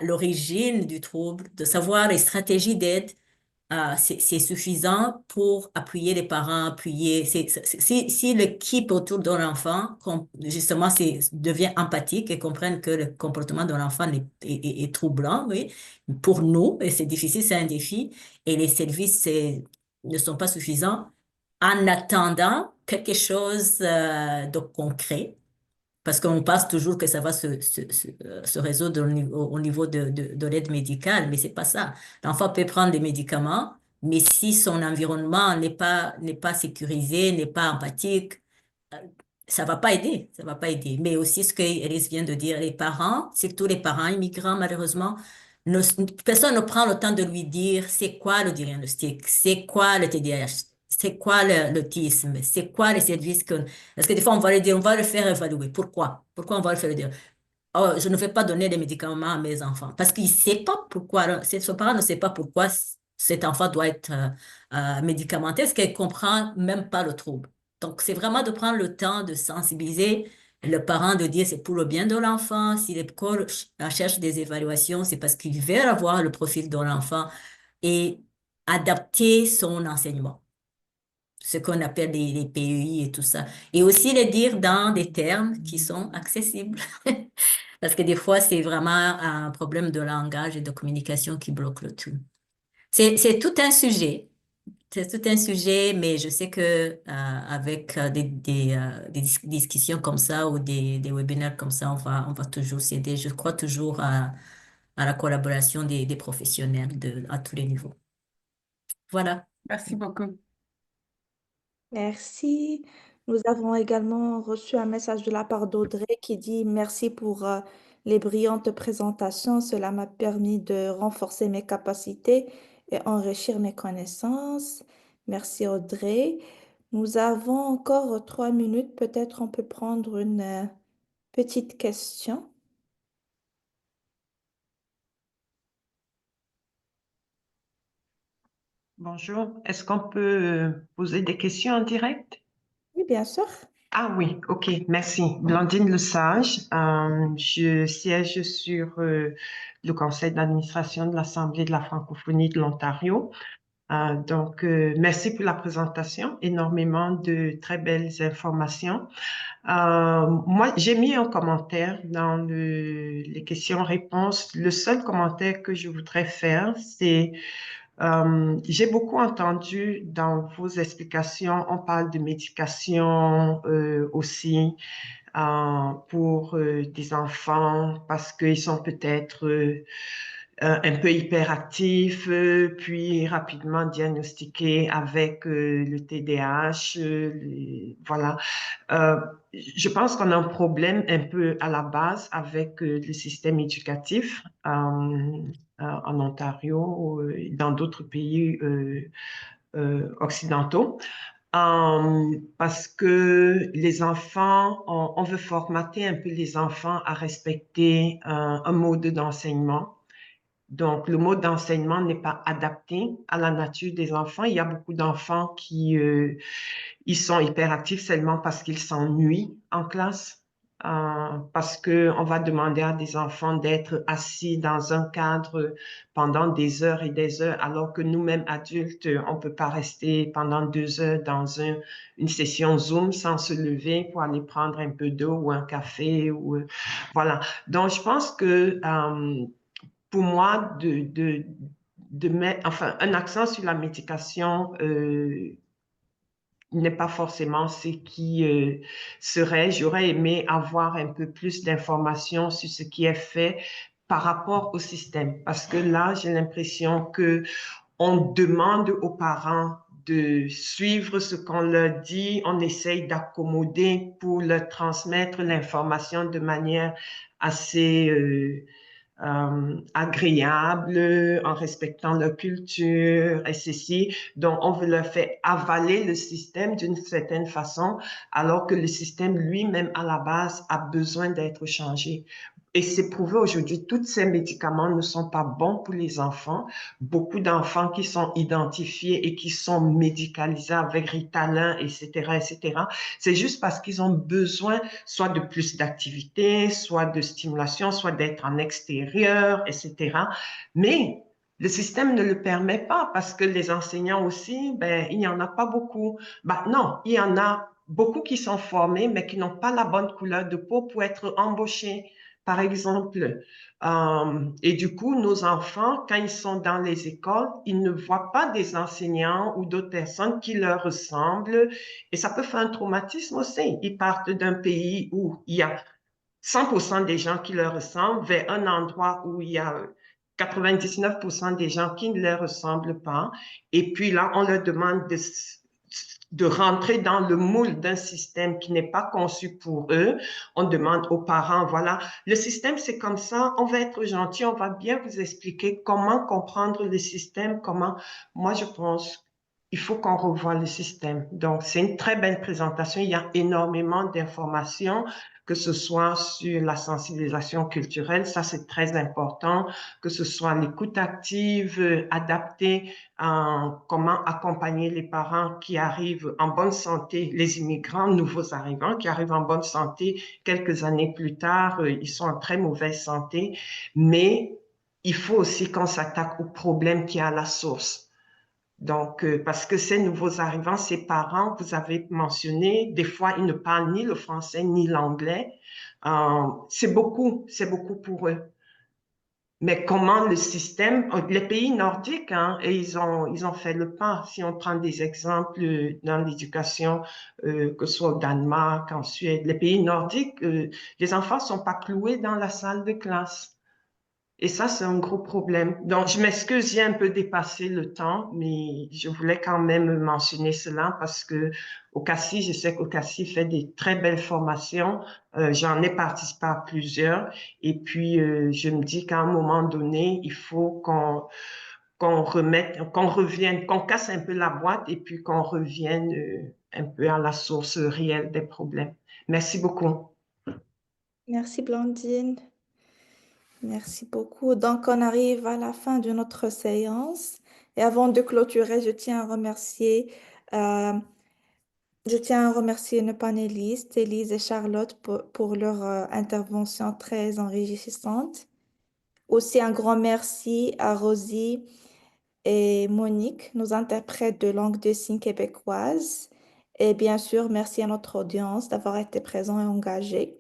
l'origine du trouble, de savoir les stratégies d'aide, c'est suffisant pour appuyer les parents, appuyer. Si l'équipe autour de l'enfant, justement, devient empathique et comprennent que le comportement de l'enfant est troublant, oui, pour nous, et c'est difficile, c'est un défi, et les services ne sont pas suffisants, en attendant quelque chose de concret parce qu'on pense toujours que ça va se résoudre au niveau de l'aide médicale, mais c'est pas ça. L'enfant peut prendre des médicaments, mais si son environnement n'est pas sécurisé, n'est pas empathique, euh, ça va pas aider, ça va pas aider. Mais aussi ce que Elise vient de dire, les parents, surtout les parents immigrants, malheureusement, ne- personne ne prend le temps de lui dire c'est quoi le diagnostic, c'est quoi le TDAH, c'est quoi l'autisme, c'est quoi les services que... Parce que des fois, on va lui dire, on va le faire évaluer. Pourquoi? Pourquoi on va le faire dire? Oh, je ne vais pas donner des médicaments à mes enfants. Parce qu'il ne sait pas pourquoi, son parent ne sait pas pourquoi cet enfant doit être médicamenté, parce qu'il ne comprend même pas le trouble. Donc, c'est vraiment de prendre le temps de sensibiliser le parent, de dire c'est pour le bien de l'enfant. Si l'école cherche des évaluations, c'est parce qu'il veut avoir le profil de l'enfant et adapter son enseignement, ce qu'on appelle les PEI et tout ça. Et aussi les dire dans des termes qui sont accessibles. Parce que des fois, c'est vraiment un problème de langage et de communication qui bloque le tout. C'est tout un sujet C'est tout un sujet, mais je sais que avec des discussions comme ça ou des webinaires comme ça, on va toujours s'aider. Je crois toujours à la collaboration des professionnels à tous les niveaux. Voilà. Merci beaucoup. Merci. Nous avons également reçu un message de la part d'Audrey qui dit merci pour les brillantes présentations. Cela m'a permis de renforcer mes capacités et enrichir mes connaissances. Merci Audrey. Nous avons encore 3 minutes. Peut-être on peut prendre une petite question. Bonjour, est-ce qu'on peut poser des questions en direct? Oui, bien sûr. Ah oui, ok, merci. Blandine Lesage, je siège sur le conseil d'administration de l'Assemblée de la francophonie de l'Ontario. Merci pour la présentation, énormément de très belles informations. Moi, j'ai mis un commentaire dans les questions-réponses. Le seul commentaire que je voudrais faire, c'est j'ai beaucoup entendu dans vos explications, on parle de médication aussi pour des enfants parce qu'ils sont peut-être un peu hyperactifs, puis rapidement diagnostiqués avec le TDAH. Voilà. Euh, je pense qu'on a un problème un peu à la base avec le système éducatif en Ontario, dans d'autres pays occidentaux. Parce que les enfants, on veut formater un peu les enfants à respecter un mode d'enseignement. Donc, le mode d'enseignement n'est pas adapté à la nature des enfants. Il y a beaucoup d'enfants qui ils sont hyperactifs seulement parce qu'ils s'ennuient en classe. Parce que on va demander à des enfants d'être assis dans un cadre pendant des heures et des heures, alors que nous-mêmes adultes, on peut pas rester pendant 2 heures dans une session Zoom sans se lever pour aller prendre un peu d'eau ou un café ou voilà. Donc, je pense que pour moi, de mettre, enfin, un accent sur la médication n'est pas forcément ce qui serait. J'aurais aimé avoir un peu plus d'informations sur ce qui est fait par rapport au système, parce que là, j'ai l'impression que on demande aux parents de suivre ce qu'on leur dit, on essaye d'accommoder pour leur transmettre l'information de manière assez agréable, en respectant leur culture et ceci. Donc, on veut leur faire avaler le système d'une certaine façon, alors que le système lui-même, à la base, a besoin d'être changé. Et c'est prouvé aujourd'hui, tous ces médicaments ne sont pas bons pour les enfants. Beaucoup d'enfants qui sont identifiés et qui sont médicalisés avec Ritalin, etc., etc. C'est juste parce qu'ils ont besoin soit de plus d'activité, soit de stimulation, soit d'être en extérieur, etc. Mais le système ne le permet pas parce que les enseignants aussi, ben, il n'y en a pas beaucoup. Ben, non, il y en a beaucoup qui sont formés, mais qui n'ont pas la bonne couleur de peau pour être embauchés, par exemple. Et du coup, nos enfants, quand ils sont dans les écoles, ils ne voient pas des enseignants ou d'autres personnes qui leur ressemblent. Et ça peut faire un traumatisme aussi. Ils partent d'un pays où il y a 100% des gens qui leur ressemblent vers un endroit où il y a 99% des gens qui ne leur ressemblent pas. Et puis là, on leur demande de rentrer dans le moule d'un système qui n'est pas conçu pour eux. On demande aux parents, voilà, le système, c'est comme ça, on va être gentil, on va bien vous expliquer comment comprendre le système, comment, moi, je pense, il faut qu'on revoie le système. Donc, c'est une très belle présentation. Il y a énormément d'informations, que ce soit sur la sensibilisation culturelle, ça c'est très important, que ce soit l'écoute active, adaptée, comment accompagner les parents qui arrivent en bonne santé, les immigrants, nouveaux arrivants qui arrivent en bonne santé quelques années plus tard, ils sont en très mauvaise santé, mais il faut aussi qu'on s'attaque au problème qui est à la source. Donc, parce que ces nouveaux arrivants, ces parents, vous avez mentionné, des fois, ils ne parlent ni le français ni l'anglais. C'est beaucoup pour eux. Mais comment le système, les pays nordiques, hein, et ils ont fait le pas. Si on prend des exemples dans l'éducation, que ce soit au Danemark, en Suède, les pays nordiques, les enfants sont pas cloués dans la salle de classe. Et ça, c'est un gros problème. Donc, je m'excuse, j'ai un peu dépassé le temps, mais je voulais quand même mentionner cela parce que au CACI, je sais qu'au CACI fait des très belles formations. J'en ai participé à plusieurs. Et puis, je me dis qu'à un moment donné, il faut qu'on remette, qu'on revienne, qu'on casse un peu la boîte et puis qu'on revienne un peu à la source réelle des problèmes. Merci beaucoup. Merci Blandine. Merci beaucoup. Donc, on arrive à la fin de notre séance. Et avant de clôturer, euh, je tiens à remercier nos panélistes, Élise et Charlotte, pour leur intervention très enrichissante. Aussi, un grand merci à Rosie et Monique, nos interprètes de langue de signes québécoise. Et bien sûr, merci à notre audience d'avoir été présent et engagé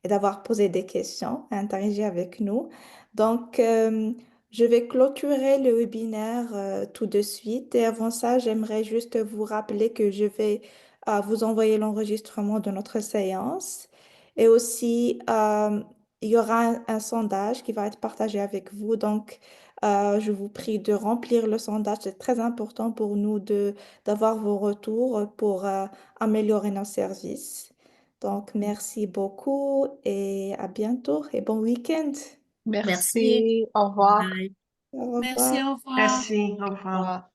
et d'avoir posé des questions et interagi avec nous. Donc, je vais clôturer le webinaire tout de suite. Et avant ça, j'aimerais juste vous rappeler que je vais vous envoyer l'enregistrement de notre séance. Et aussi, il y aura un sondage qui va être partagé avec vous. Donc, je vous prie de remplir le sondage. C'est très important pour nous d'avoir vos retours pour améliorer nos services. Donc, merci beaucoup et à bientôt et bon week-end. Merci. Merci, au revoir. Bye. Au Merci, revoir. au revoir. Merci. Au Au revoir. revoir.